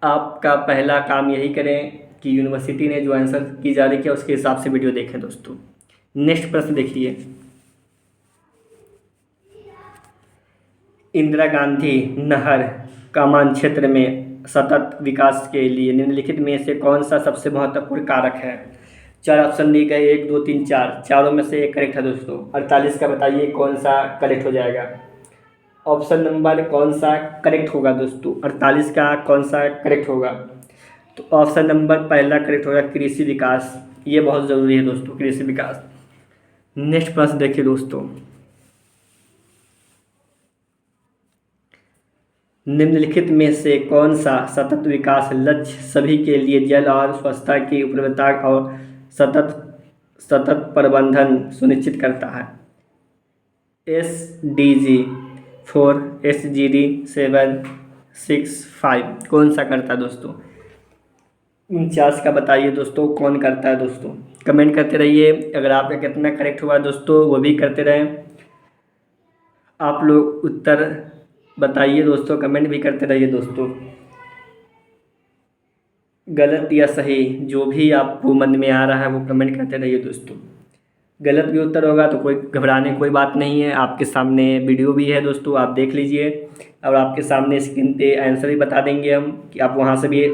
आपका पहला काम यही करें कि यूनिवर्सिटी ने जो आंसर की जारी किया उसके हिसाब से वीडियो देखें दोस्तों। नेक्स्ट प्रश्न देखिए, इंदिरा गांधी नहर कमान क्षेत्र में सतत विकास के लिए निम्नलिखित में से कौन सा सबसे महत्वपूर्ण कारक है? 4 ऑप्शन दिए गए, 1, 2, 3, 4। चारों में से एक करेक्ट है दोस्तों। 48 का बताइए कौन सा करेक्ट हो जाएगा? ऑप्शन नंबर कौन सा करेक्ट होगा दोस्तों? 48 का कौन सा करेक्ट होगा? तो ऑप्शन नंबर पहला करेक्ट होगा, कृषि विकास। ये बहुत ज़रूरी है दोस्तों, कृषि विकास। नेक्स्ट प्रश्न देखिए दोस्तों, निम्नलिखित में से कौन सा सतत विकास लक्ष्य सभी के लिए जल और स्वच्छता की उपलब्धता और सतत सतत प्रबंधन सुनिश्चित करता है? SDG 4, SGD 7, 6, 5 कौन सा करता है दोस्तों? 49 का बताइए दोस्तों कौन करता है दोस्तों? कमेंट करते रहिए। अगर आपका कितना करेक्ट हुआ दोस्तों वो भी करते रहें। आप लोग उत्तर बताइए दोस्तों, कमेंट भी करते रहिए दोस्तों। गलत या सही जो भी आपको मन में आ रहा है वो कमेंट करते रहिए दोस्तों। गलत भी उत्तर होगा तो कोई घबराने कोई बात नहीं है, आपके सामने वीडियो भी है दोस्तों, आप देख लीजिए। और आपके सामने स्क्रीन पे आंसर भी बता देंगे हम कि आप वहाँ से भी,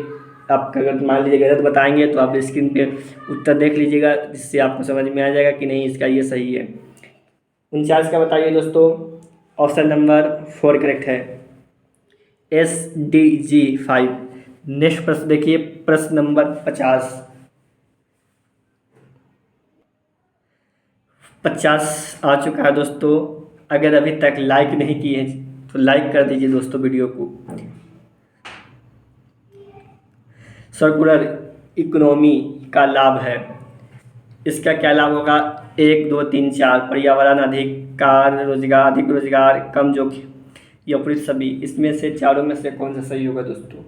आप अगर मान लीजिए गलत बताएंगे तो आप स्क्रीन पे उत्तर देख लीजिएगा, जिससे आपको समझ में आ जाएगा कि नहीं इसका ये सही है। 49 का बताइए दोस्तों। ऑप्शन नंबर 4 करेक्ट है, SDG 5। नेक्स्ट प्रश्न देखिए, प्रश्न नंबर 50 आ चुका है दोस्तों। अगर अभी तक लाइक नहीं किए तो लाइक कर दीजिए दोस्तों वीडियो को। सर्कुलर इकोनॉमी का लाभ है, इसका क्या लाभ होगा? 1, 2, 3, 4 पर्यावरण, अधिकार, रोजगार, अधिक रोजगार, कम जोखिम या फिर सभी। इसमें से चारों में से कौन सा सही होगा दोस्तों?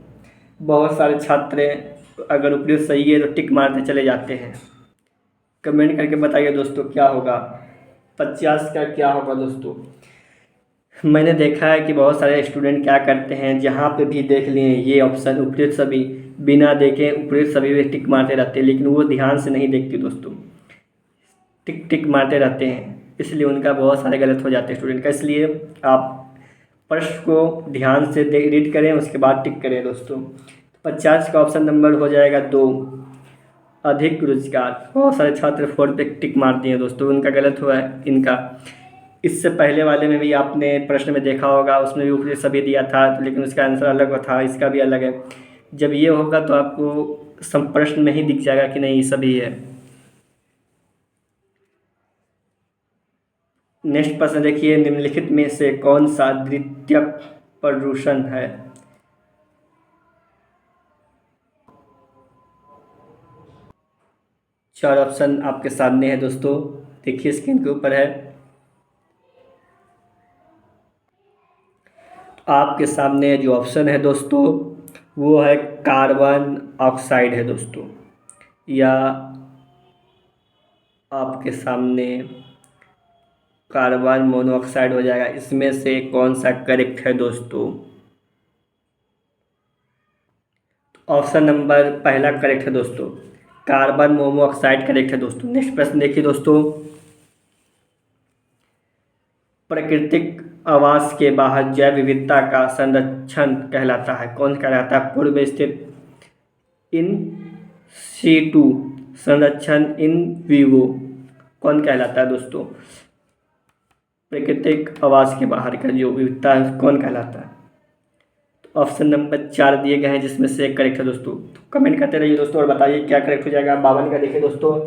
बहुत सारे छात्र अगर उपयुक्त सही है तो टिक मारते चले जाते हैं। कमेंट करके बताइए दोस्तों क्या होगा? 50 का क्या होगा दोस्तों? मैंने देखा है कि बहुत सारे स्टूडेंट क्या करते हैं, जहाँ पे भी देख लिए ये ऑप्शन उपयुक्त सभी, बिना देखे उपयुक्त सभी में टिक मारते रहते हैं, लेकिन वो ध्यान से नहीं देखते दोस्तों, टिक टिक मारते रहते हैं, इसलिए उनका बहुत सारे गलत हो जाते हैं स्टूडेंट का। इसलिए आप प्रश्न को ध्यान से रीड करें, उसके बाद टिक करें दोस्तों। 50 का ऑप्शन नंबर हो जाएगा 2, अधिक रोजगार। बहुत सारे छात्र 4 पे टिक मार दिए दोस्तों, उनका गलत हुआ है इनका। इससे पहले वाले में भी आपने प्रश्न में देखा होगा, उसमें भी ऊपरी सभी दिया था तो, लेकिन उसका आंसर अलग था, इसका भी अलग है। जब ये होगा तो आपको सब प्रश्न में ही दिख जाएगा कि नहीं सभी है। नेक्स्ट प्रश्न देखिए, निम्नलिखित में से कौन सा द्वितीय प्रदूषण है? चार ऑप्शन आपके सामने है दोस्तों, देखिए स्क्रीन के ऊपर है। आपके सामने जो ऑप्शन है दोस्तों वो है कार्बन ऑक्साइड है दोस्तों, या आपके सामने कार्बन मोनोऑक्साइड हो जाएगा। इसमें से कौन सा करेक्ट है दोस्तों? ऑप्शन नंबर पहला करेक्ट है दोस्तों, कार्बन मोनोऑक्साइड करेक्ट है दोस्तों। नेक्स्ट प्रश्न देखिए दोस्तों, प्राकृतिक आवास के बाहर जैव विविधता का संरक्षण कहलाता है, कौन कहलाता है? पूर्व स्थित, इन सीटू, संरक्षण, इन विवो, कौन कहलाता है दोस्तों? प्राकृतिक आवास के बाहर का जो विविधता है कौन कहलाता है? तो ऑप्शन नंबर 4 दिए गए हैं जिसमें से एक करेक्ट है दोस्तों। तो कमेंट करते रहिए दोस्तों और बताइए क्या करेक्ट हो जाएगा। 52 का देखिए दोस्तों,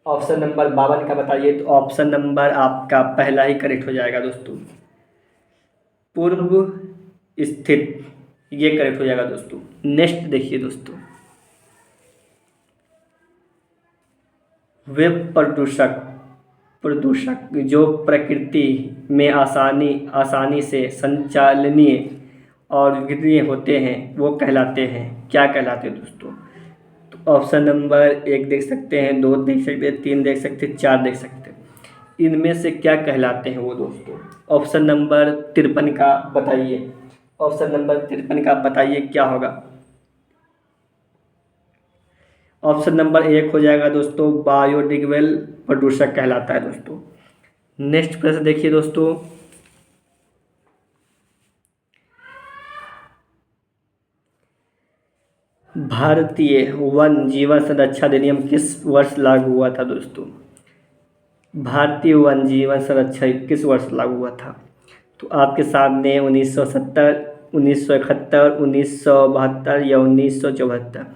ऑप्शन नंबर 52 का बताइए। तो ऑप्शन नंबर आपका पहला ही करेक्ट हो जाएगा दोस्तों, पूर्व स्थित, ये करेक्ट हो जाएगा दोस्तों। नेक्स्ट देखिए दोस्तों, वे प्रदूषक जो प्रकृति में आसानी से संचालनीय और विघटनीय होते हैं वो कहलाते हैं, क्या कहलाते हैं दोस्तों? तो ऑप्शन नंबर 1 देख सकते हैं, 2 देख सकते हैं, 3 देख सकते हैं, 4 देख सकते हैं। इनमें से क्या कहलाते हैं वो दोस्तों? ऑप्शन नंबर 53 का बताइए। ऑप्शन नंबर 53 का बताइए क्या होगा? ऑप्शन नंबर 1 हो जाएगा दोस्तों, बायोडिग्रेडेबल प्रदूषक कहलाता है दोस्तों। नेक्स्ट प्रश्न देखिए दोस्तों, भारतीय वन जीवन संरक्षण अधिनियम किस वर्ष लागू हुआ था दोस्तों? भारतीय वन जीवन संरक्षण किस वर्ष लागू हुआ था? तो आपके सामने 1970, 1971, 1972 या 1974,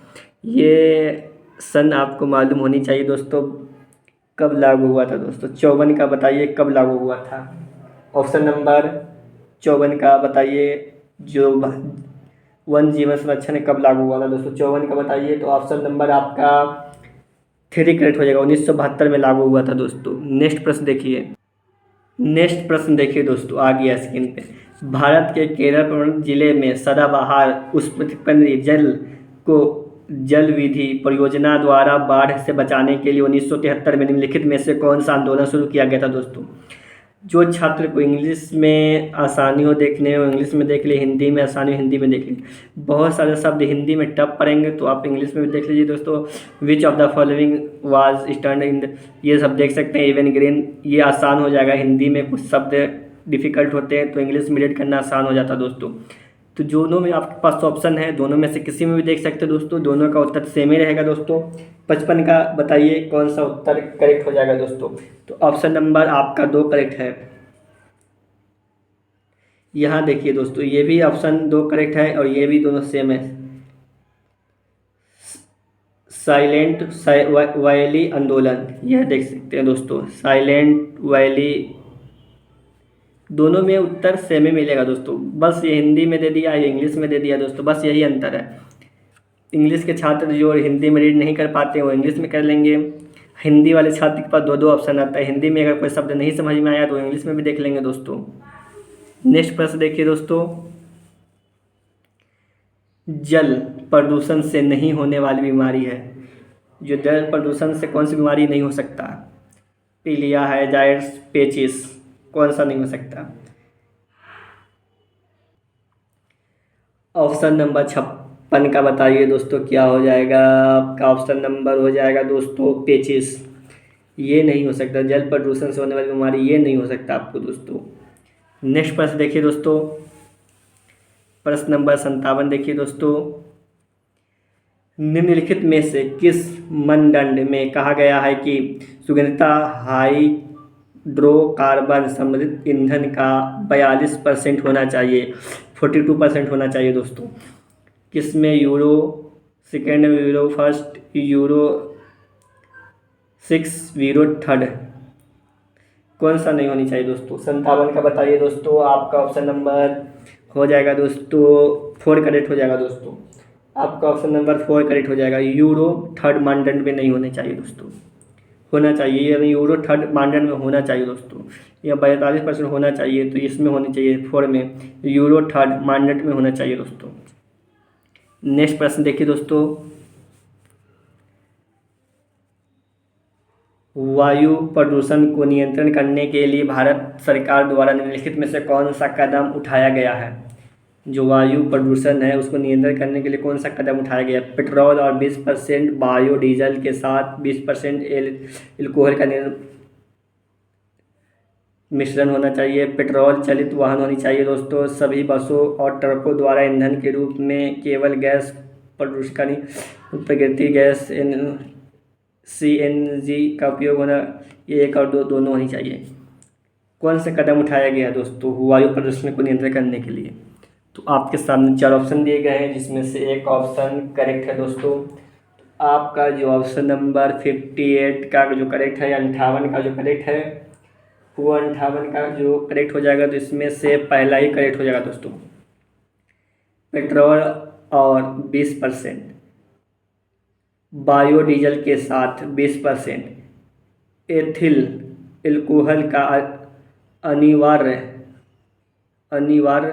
ये सन आपको मालूम होनी चाहिए दोस्तों। कब लागू हुआ था दोस्तों? 54 का बताइए कब लागू हुआ था। ऑप्शन नंबर 54 का बताइए, जो वन जीवन संरक्षण कब लागू हुआ था दोस्तों? 54 का बताइए। तो ऑप्शन नंबर आपका 3 करेक्ट हो जाएगा, 1972 में लागू हुआ था दोस्तों। नेक्स्ट प्रश्न देखिए, नेक्स्ट प्रश्न देखिए दोस्तों, आ गया स्क्रीन पे। भारत के केरल प्रबंध जिले में सदाबहार उष्णकटिबंधीय जल को जल विधि परियोजना द्वारा बाढ़ से बचाने के लिए 1973 में निम्नलिखित में से कौन सा आंदोलन शुरू किया गया था दोस्तों? जो छात्र को इंग्लिश में आसानी हो देखने हो इंग्लिश में देख ले, हिंदी में आसानी हो हिंदी में देख ले। बहुत सारे शब्द हिंदी में टफ पड़ेंगे तो आप इंग्लिश में भी देख लीजिए दोस्तों। Which of the following was stand in, ये सब देख सकते हैं। इवन ग्रीन, ये आसान हो जाएगा। हिंदी में कुछ शब्द डिफ़िकल्ट होते हैं तो इंग्लिश में रीड करना आसान हो जाता है दोस्तों। तो दोनों में आपके पास ऑप्शन है, दोनों में से किसी में भी देख सकते हो दोस्तों। दोनों का उत्तर सेम ही रहेगा दोस्तों। 55 का बताइए कौन सा उत्तर करेक्ट हो जाएगा दोस्तों? तो ऑप्शन नंबर आपका 2 करेक्ट है। यहाँ देखिए दोस्तों, ये भी ऑप्शन 2 करेक्ट है और ये भी दोनों सेम है। साइलेंट वैली आंदोलन, यह देख सकते हैं दोस्तों, साइलेंट वैली, दोनों में उत्तर सेम ही मिलेगा दोस्तों। बस ये हिंदी में दे दिया, ये इंग्लिश में दे दिया दोस्तों, बस यही अंतर है। इंग्लिश के छात्र जो हिंदी में रीड नहीं कर पाते हैं वो इंग्लिश में कर लेंगे। हिंदी वाले छात्र के पास 2 ऑप्शन आता है। हिंदी में अगर कोई शब्द नहीं समझ में आया तो इंग्लिश में भी देख लेंगे दोस्तों। नेक्स्ट प्रश्न देखिए दोस्तों, जल प्रदूषण से नहीं होने वाली बीमारी है। जो जल प्रदूषण से कौन सी बीमारी नहीं हो सकता? पीलिया है, जायड्स, पेचिस, कौन सा नहीं हो सकता? ऑप्शन नंबर 56 का बताइए दोस्तों क्या हो जाएगा आपका? ऑप्शन नंबर हो जाएगा दोस्तों पेचिस, ये नहीं हो सकता। जल प्रदूषण से होने वाली बीमारी ये नहीं हो सकता आपको दोस्तों। नेक्स्ट प्रश्न देखिए दोस्तों, प्रश्न नंबर 57 देखिए दोस्तों, निम्नलिखित में से किस मानदंड में कहा गया है कि सुगंधिता हाइड्रोकार्बन समृद्ध ईंधन का 42% होना चाहिए, 42% होना चाहिए दोस्तों? किसमें? Euro second, euro first, euro 6, euro third, कौन सा नहीं होनी चाहिए दोस्तों? 57 का बताइए दोस्तों। आपका ऑप्शन नंबर हो जाएगा दोस्तों 4 करेक्ट हो जाएगा दोस्तों। आपका ऑप्शन नंबर 4 करेक्ट हो जाएगा। यूरो थर्ड मानदंड में नहीं होने चाहिए दोस्तों। होना चाहिए, यानी यूरो थर्ड मानदंड में होना चाहिए दोस्तों, या 42% होना चाहिए, तो इसमें होनी चाहिए 4 में, यूरो थर्ड मानदंड में होना चाहिए दोस्तों। नेक्स्ट प्रश्न देखिए दोस्तों, वायु प्रदूषण को नियंत्रण करने के लिए भारत सरकार द्वारा निम्नलिखित में से कौन सा कदम उठाया गया है? जो वायु प्रदूषण है उसको नियंत्रण करने के लिए कौन सा कदम उठाया गया है? पेट्रोल और 20% बायोडीजल के साथ 20% एल्कोहल का मिश्रण होना चाहिए। पेट्रोल चलित वाहन होनी चाहिए दोस्तों। सभी बसों और ट्रकों द्वारा ईंधन के रूप में केवल गैस प्रदूषणकारी प्राकृतिक गैस CNG का उपयोग होना, ये 1 और 2 दोनों होनी चाहिए। कौन सा कदम उठाया गया है दोस्तों वायु प्रदूषण को नियंत्रित करने के लिए? तो आपके सामने 4 ऑप्शन दिए गए हैं, जिसमें से एक ऑप्शन करेक्ट है दोस्तों। आपका जो ऑप्शन नंबर 58 का जो करेक्ट है, या 58 का जो करेक्ट है, वो 58 का जो करेक्ट हो जाएगा, तो इसमें से पहला ही करेक्ट हो जाएगा दोस्तों। पेट्रोल और 20%, बायोडीजल के साथ 20% एथिल एल्कोहल का अनिवार्य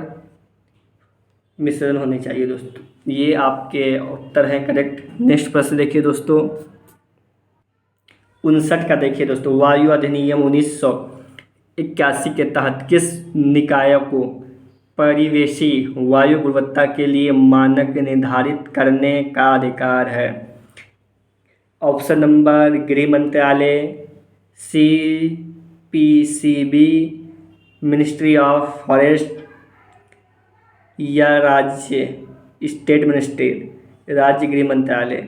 मिश्रण होने चाहिए दोस्तों। ये आपके उत्तर हैं करेक्ट। नेक्स्ट प्रश्न देखिए दोस्तों, 59 का देखिए दोस्तों, वायु अधिनियम 1981 के तहत किस निकाय को परिवेशी वायु गुणवत्ता के लिए मानक निर्धारित करने का अधिकार है? ऑप्शन नंबर गृह मंत्रालय, CPCB, मिनिस्ट्री ऑफ फॉरेस्ट, या राज्य स्टेट मिनिस्ट्री, राज्य गृह मंत्रालय।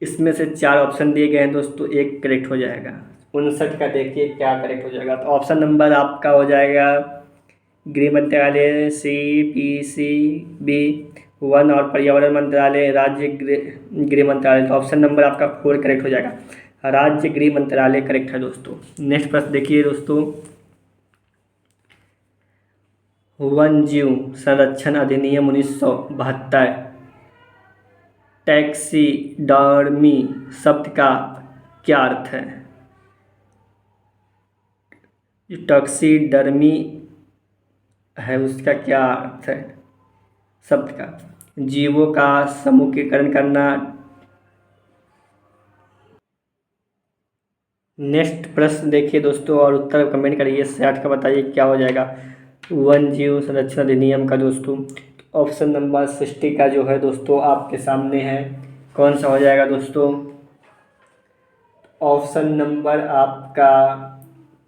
इसमें से 4 ऑप्शन दिए गए हैं दोस्तों, एक करेक्ट हो जाएगा। 59 का देखिए क्या करेक्ट हो जाएगा, तो ऑप्शन नंबर आपका हो जाएगा गृह मंत्रालय, CPCB 1, और पर्यावरण मंत्रालय, राज्य गृह मंत्रालय। तो ऑप्शन नंबर आपका 4 करेक्ट हो जाएगा, राज्य गृह मंत्रालय करेक्ट है दोस्तों। नेक्स्ट प्रश्न देखिए दोस्तों, वन्यजीव संरक्षण अधिनियम 1972 टैक्सीडर्मी शब्द का क्या अर्थ है? जो टैक्सीडर्मी है उसका क्या अर्थ है शब्द का? जीवों का समूहीकरण करना। नेक्स्ट प्रश्न देखिए दोस्तों, और उत्तर कमेंट करिए, 60 का बताइए क्या हो जाएगा वन्यजीव संरक्षण अधिनियम का दोस्तों। ऑप्शन नंबर 60 का जो है दोस्तों आपके सामने है, कौन सा हो जाएगा दोस्तों? ऑप्शन नंबर आपका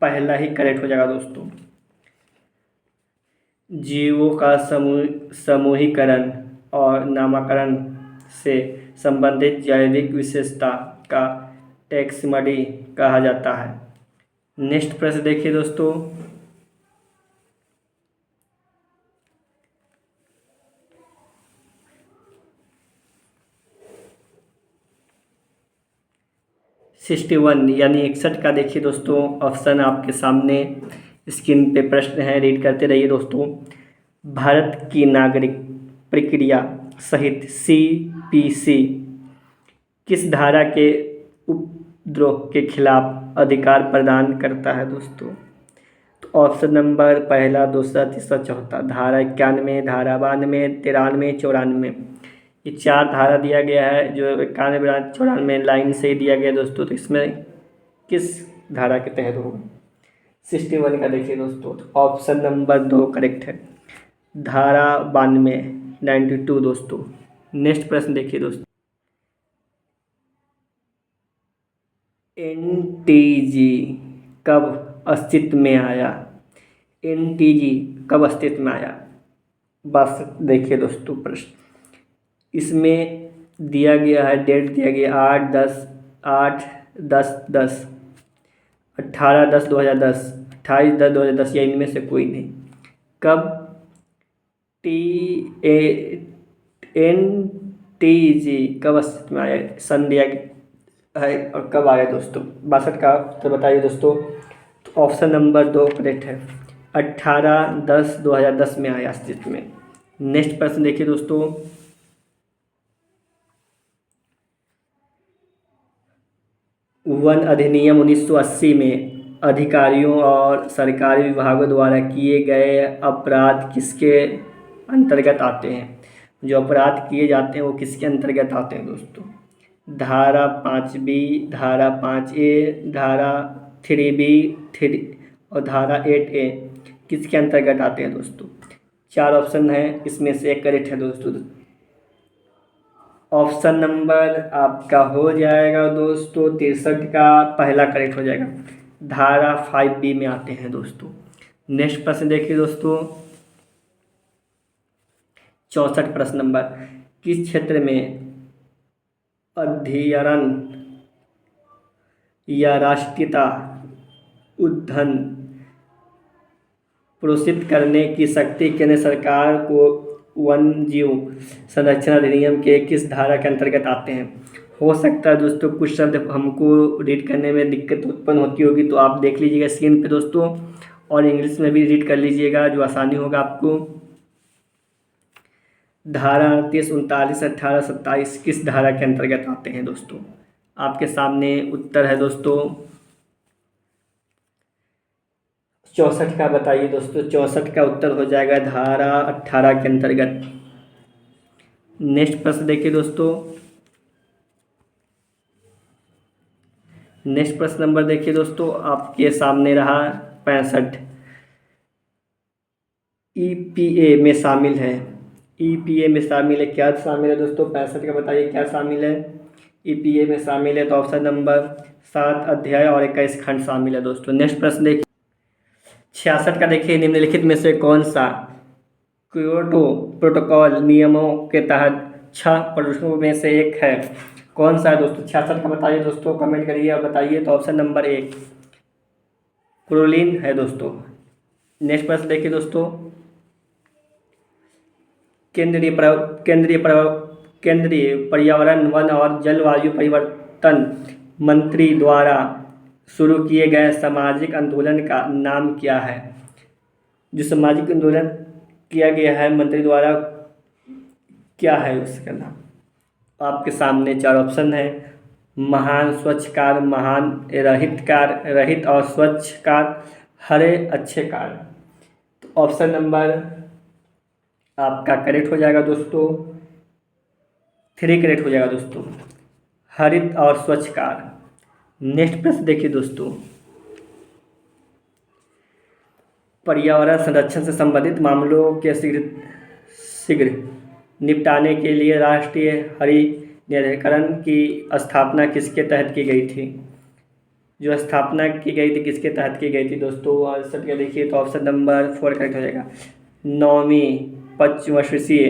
पहला ही करेक्ट हो जाएगा दोस्तों। जीवों का समूहीकरण और नामकरण से संबंधित जैविक विशेषता का टैक्सोनॉमी कहा जाता है। नेक्स्ट प्रश्न देखिए दोस्तों, सिक्सटी वन यानी 61 का देखिए दोस्तों, ऑप्शन आपके सामने स्क्रीन पे प्रश्न है, रीड करते रहिए दोस्तों। भारत की नागरिक प्रक्रिया सहित CPC किस धारा के उपद्रव के खिलाफ अधिकार प्रदान करता है दोस्तों? तो ऑप्शन नंबर पहला, दूसरा, तीसरा, चौथा, धारा 91, धारा 92, 93, 94, ये 4 धारा दिया गया है, जो 91, 92, 94 लाइन से ही दिया गया दोस्तों। तो इसमें किस धारा के तहत होगा? 61 का देखिए दोस्तों, तो ऑप्शन नंबर 2 करेक्ट है, धारा 92, 92 दोस्तों। नेक्स्ट प्रश्न देखिए दोस्तों, NTG कब अस्तित्व में आया? NTG कब अस्तित्व में आया? बस देखिए दोस्तों प्रश्न, इसमें दिया गया है, डेट दिया गया 8/10/10, 18/10/2010, 28/10/2010, या इनमें से कोई नहीं। कब NTG कब अस्तित्व में आया, सन दिया है और कब आया दोस्तों? 62 का तो बताइए दोस्तों। तो ऑप्शन नंबर 2 करेक्ट है, 18/10/2010 में आया अस्तित्व में। नेक्स्ट प्रश्न देखिए दोस्तों, वन अधिनियम 1980 में अधिकारियों और सरकारी विभागों द्वारा किए गए अपराध किसके अंतर्गत आते हैं? जो अपराध किए जाते हैं वो किसके अंतर्गत आते हैं दोस्तों? धारा 5B, धारा 5A, धारा 3B, थ्री और धारा 8A किसके अंतर्गत आते हैं दोस्तों? 4 ऑप्शन है, इसमें से एक करेक्ट है दोस्तों। ऑप्शन नंबर आपका हो जाएगा दोस्तों 63 का पहला करेक्ट हो जाएगा, धारा 5B में आते हैं दोस्तों। नेक्स्ट प्रश्न देखिए दोस्तों, 64 प्रश्न नंबर, किस क्षेत्र में अध्ययन या राष्ट्रीयता उद्यान प्रोत्साहित करने की शक्ति केंद्र सरकार को वन्यजीव संरक्षण अधिनियम के किस धारा के अंतर्गत आते हैं? हो सकता है दोस्तों कुछ शब्द हमको रीड करने में दिक्कत उत्पन्न होती होगी, तो आप देख लीजिएगा स्क्रीन पे दोस्तों, और इंग्लिश में भी रीड कर लीजिएगा जो आसानी होगा आपको। धारा 38, 39, 18, 27 किस धारा के अंतर्गत आते हैं दोस्तों? आपके सामने उत्तर है दोस्तों 64 का, बताइए दोस्तों। 64 का उत्तर हो जाएगा धारा 18 के अंतर्गत। नेक्स्ट प्रश्न देखिए दोस्तों, नेक्स्ट प्रश्न नंबर देखिए दोस्तों, आपके सामने रहा 65। EPA में शामिल है, EPA में शामिल है, क्या शामिल है दोस्तों? 65 का बताइए क्या शामिल है? EPA में शामिल है तो ऑप्शन नंबर 7 अध्याय और 21 खंड शामिल है दोस्तों। नेक्स्ट प्रश्न देखिए 66 का देखिए, निम्नलिखित में से कौन सा क्योटो प्रोटोकॉल नियमों के तहत 6 प्रदूषकों में से एक है? कौन सा है दोस्तों? 66 का बताइए दोस्तों, कमेंट करिए और बताइए। तो ऑप्शन नंबर 1 क्लोरीन है दोस्तों। नेक्स्ट प्रश्न देखिए दोस्तों, केंद्रीय पर्यावरण वन और जलवायु परिवर्तन मंत्री द्वारा शुरू किए गए सामाजिक आंदोलन का नाम क्या है? जो सामाजिक आंदोलन किया गया है मंत्री द्वारा, क्या है उसका नाम? आपके सामने 4 ऑप्शन है, महान स्वच्छ कार्य, महान रहित और स्वच्छ कार्य, हरे अच्छे कार्य। तो ऑप्शन नंबर आपका करेक्ट हो जाएगा दोस्तों 3 करेक्ट हो जाएगा दोस्तों, हरित और स्वच्छ कार्य। नेक्स्ट प्रश्न देखिए दोस्तों, पर्यावरण संरक्षण से संबंधित मामलों के शीघ्र निपटाने के लिए राष्ट्रीय हरित की स्थापना किसके तहत की गई थी? जो स्थापना की गई थी किसके तहत की गई थी दोस्तों? और सब क्या देखिए तो ऑप्शन नंबर 4 करेक्ट हो जाएगा, 9वीं पंचवर्षीय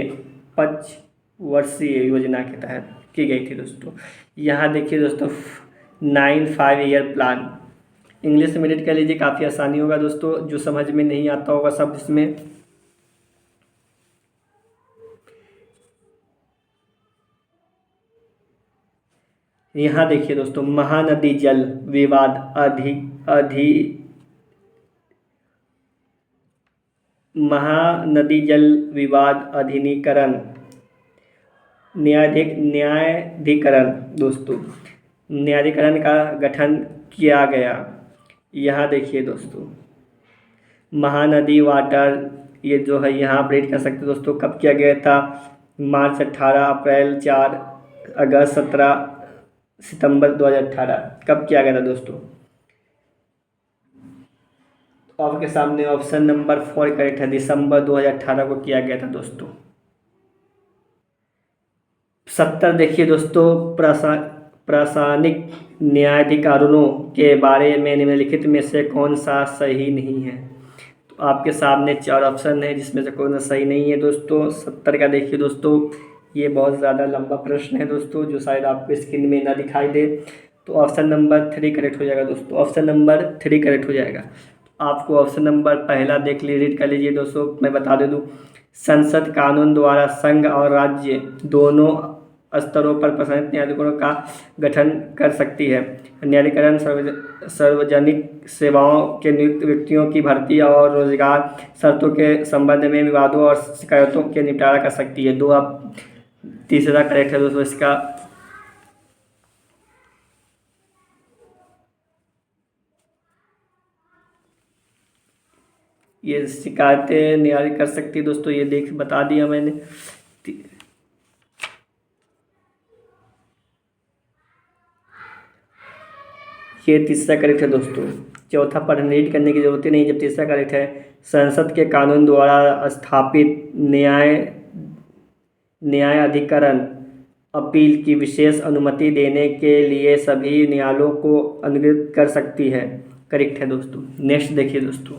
योजना के तहत की गई थी दोस्तों। यहाँ देखिए दोस्तों 9 ईयर प्लान, इंग्लिश में रीड कर लीजिए, काफ़ी आसानी होगा दोस्तों। जो समझ में नहीं आता होगा शब्द इसमें, यहाँ देखिए दोस्तों, महानदी जल विवाद महानदी जल विवाद अधिनिकरण न्यायाधिकरण दोस्तों, न्यायाधिकरण का गठन किया गया। यहाँ देखिए दोस्तों, महानदी वाटर, ये जो है यहाँ आप रीड कर सकते हो दोस्तों, कब किया गया था? मार्च 18, अप्रैल 4, अगस्त 17, सितंबर 2018 कब किया गया था दोस्तों? तो आपके सामने ऑप्शन नंबर 4 करेक्ट है, दिसंबर 2018 को किया गया था दोस्तों। 70 देखिए दोस्तों, प्रशासनिक न्यायाधिकारों के बारे में निम्नलिखित में से कौन सा सही नहीं है? तो आपके सामने 4 ऑप्शन है जिसमें से कौन सा सही नहीं है दोस्तों। 70 का देखिए दोस्तों, ये बहुत ज़्यादा लंबा प्रश्न है दोस्तों, जो शायद आपको स्क्रीन में ना दिखाई दे। तो ऑप्शन नंबर 3 करेक्ट हो जाएगा दोस्तों, ऑप्शन नंबर 3 करेक्ट हो जाएगा। आपको ऑप्शन नंबर पहला देख लीजिए, रीड कर लीजिए दोस्तों। मैं बता दे दूँ, संसद कानून द्वारा संघ और राज्य दोनों स्तरों पर प्रशासनिक न्यायाधिकरणों का गठन कर सकती है। न्यायाधिकरण सार्वजनिक सेवाओं के नियुक्त व्यक्तियों की भर्ती और रोजगार शर्तों के संबंध में विवादों और शिकायतों के निपटारा कर सकती है। 2 आप तीसरा करेक्ट है दोस्तों इसका। ये शिकायतें निवारित कर सकती है दोस्तों, ये देख बता दिया मैंने। ये तीसरा करेक्ट है दोस्तों। चौथा पढ़ रीड करने की जरूरत ही नहीं जब तीसरा करेक्ट है। संसद के कानून द्वारा स्थापित न्याय अधिकरण अपील की विशेष अनुमति देने के लिए सभी न्यायालयों को अनुरोध कर सकती है। करेक्ट है दोस्तों। नेक्स्ट देखिए दोस्तों,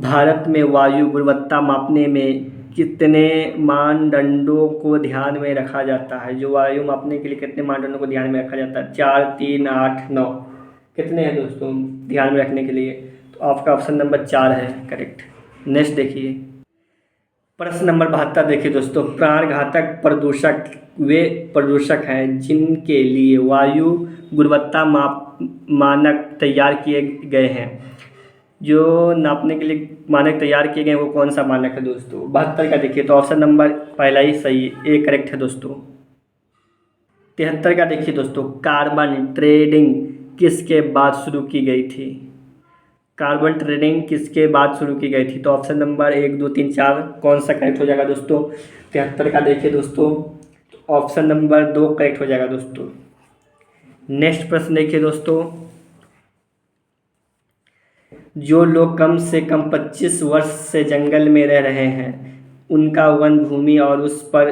भारत में वायु गुणवत्ता मापने में कितने मानदंडों को ध्यान में रखा जाता है? जो वायु मापने के लिए कितने मानदंडों को ध्यान में रखा जाता है? 4, 3, 8, 9 कितने हैं दोस्तों ध्यान में रखने के लिए? तो आपका ऑप्शन नंबर 4 है करेक्ट। नेक्स्ट देखिए, प्रश्न नंबर 72 देखिए दोस्तों, प्राणघातक प्रदूषक वे प्रदूषक हैं जिनके लिए वायु गुणवत्ता मानक तैयार किए गए हैं। जो नापने के लिए मानक तैयार किए गए वो कौन सा मानक है दोस्तों? 72 का देखिए तो ऑप्शन नंबर पहला ही सही, ए करेक्ट है दोस्तों। 73 का देखिए दोस्तों, कार्बन ट्रेडिंग किसके बाद शुरू की गई थी? कार्बन ट्रेडिंग किसके बाद शुरू की गई थी? तो ऑप्शन नंबर 1, 2, 3, 4 कौन सा करेक्ट हो जाएगा दोस्तों? 73 का देखिए दोस्तों, ऑप्शन नंबर 2 करेक्ट हो जाएगा दोस्तों। नेक्स्ट प्रश्न देखिए दोस्तों, जो लोग कम से कम 25 वर्ष से जंगल में रह रहे हैं उनका वन भूमि और उस पर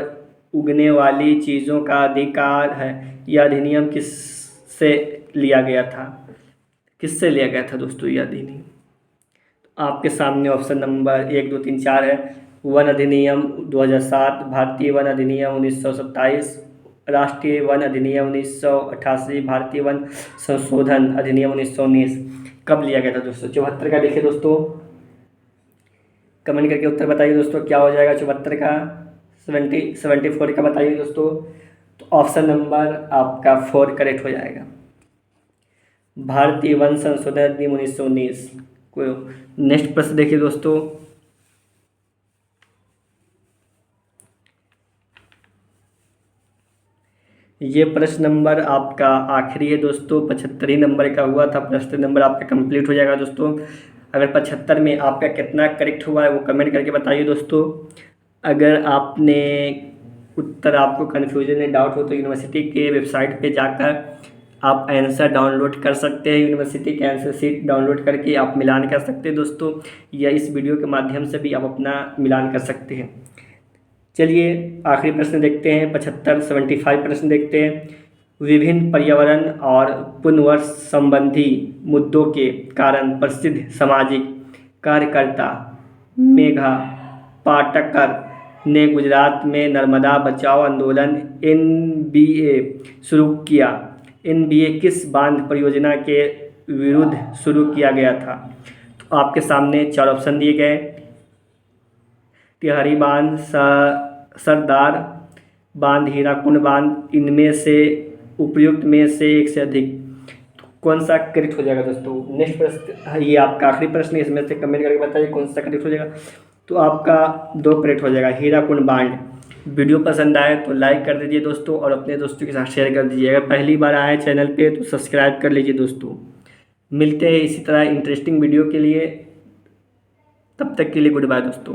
उगने वाली चीज़ों का अधिकार है। यह अधिनियम किससे लिया गया था? किससे लिया गया था दोस्तों यह अधिनियम? तो आपके सामने ऑप्शन नंबर 1, 2, 3, 4 है। वन अधिनियम 2007, भारतीय वन अधिनियम 1927, राष्ट्रीय वन अधिनियम 1988, भारतीय वन संशोधन अधिनियम 1919। कब लिया गया था दोस्तों? 74 का देखिए दोस्तों, कमेंट करके उत्तर बताइए दोस्तों क्या हो जाएगा 74 का? 74 का बताइए दोस्तों। तो ऑप्शन नंबर आपका 4 करेक्ट हो जाएगा, भारतीय वन संशोधन अधिनियम 1919 को। नेक्स्ट प्रश्न देखिए दोस्तों, ये प्रश्न नंबर आपका आखिरी है दोस्तों, 75 नंबर का हुआ था। प्रश्न नंबर आपका कंप्लीट हो जाएगा दोस्तों। अगर 75 में आपका कितना करेक्ट हुआ है वो कमेंट करके बताइए दोस्तों। अगर आपने उत्तर आपको कन्फ्यूजन या डाउट हो तो यूनिवर्सिटी के वेबसाइट पे जाकर आप आंसर डाउनलोड कर सकते हैं। यूनिवर्सिटी के आंसर शीट डाउनलोड करके आप मिलान कर सकते हैं दोस्तों, या इस वीडियो के माध्यम से भी आप अपना मिलान कर सकते हैं। चलिए आखिरी प्रश्न देखते हैं, 75 प्रश्न देखते हैं। विभिन्न पर्यावरण और पुनर्वास संबंधी मुद्दों के कारण प्रसिद्ध सामाजिक कार्यकर्ता मेघा पाटकर ने गुजरात में नर्मदा बचाओ आंदोलन NBA शुरू किया। NBA किस बांध परियोजना के विरुद्ध शुरू किया गया था? तो आपके सामने 4 ऑप्शन दिए गए, तिहारी बांध, सरदार बांध, हीराकुंड बांध। इनमें से उपयुक्त में से एक से अधिक तो कौन सा करेक्ट हो जाएगा दोस्तों? नेक्स्ट प्रश्न, ये आपका आखिरी प्रश्न है, इसमें से कमेंट करके बताइए कौन सा करेक्ट हो जाएगा। तो आपका 2 करेक्ट हो जाएगा, हीराकुंड बांध। वीडियो पसंद आए तो लाइक कर दीजिए दोस्तों और अपने दोस्तों के साथ शेयर कर दीजिए। अगर पहली बार आए चैनल पे तो सब्सक्राइब कर लीजिए दोस्तों। मिलते हैं इसी तरह इंटरेस्टिंग वीडियो के लिए, तब तक के लिए गुड बाय दोस्तों।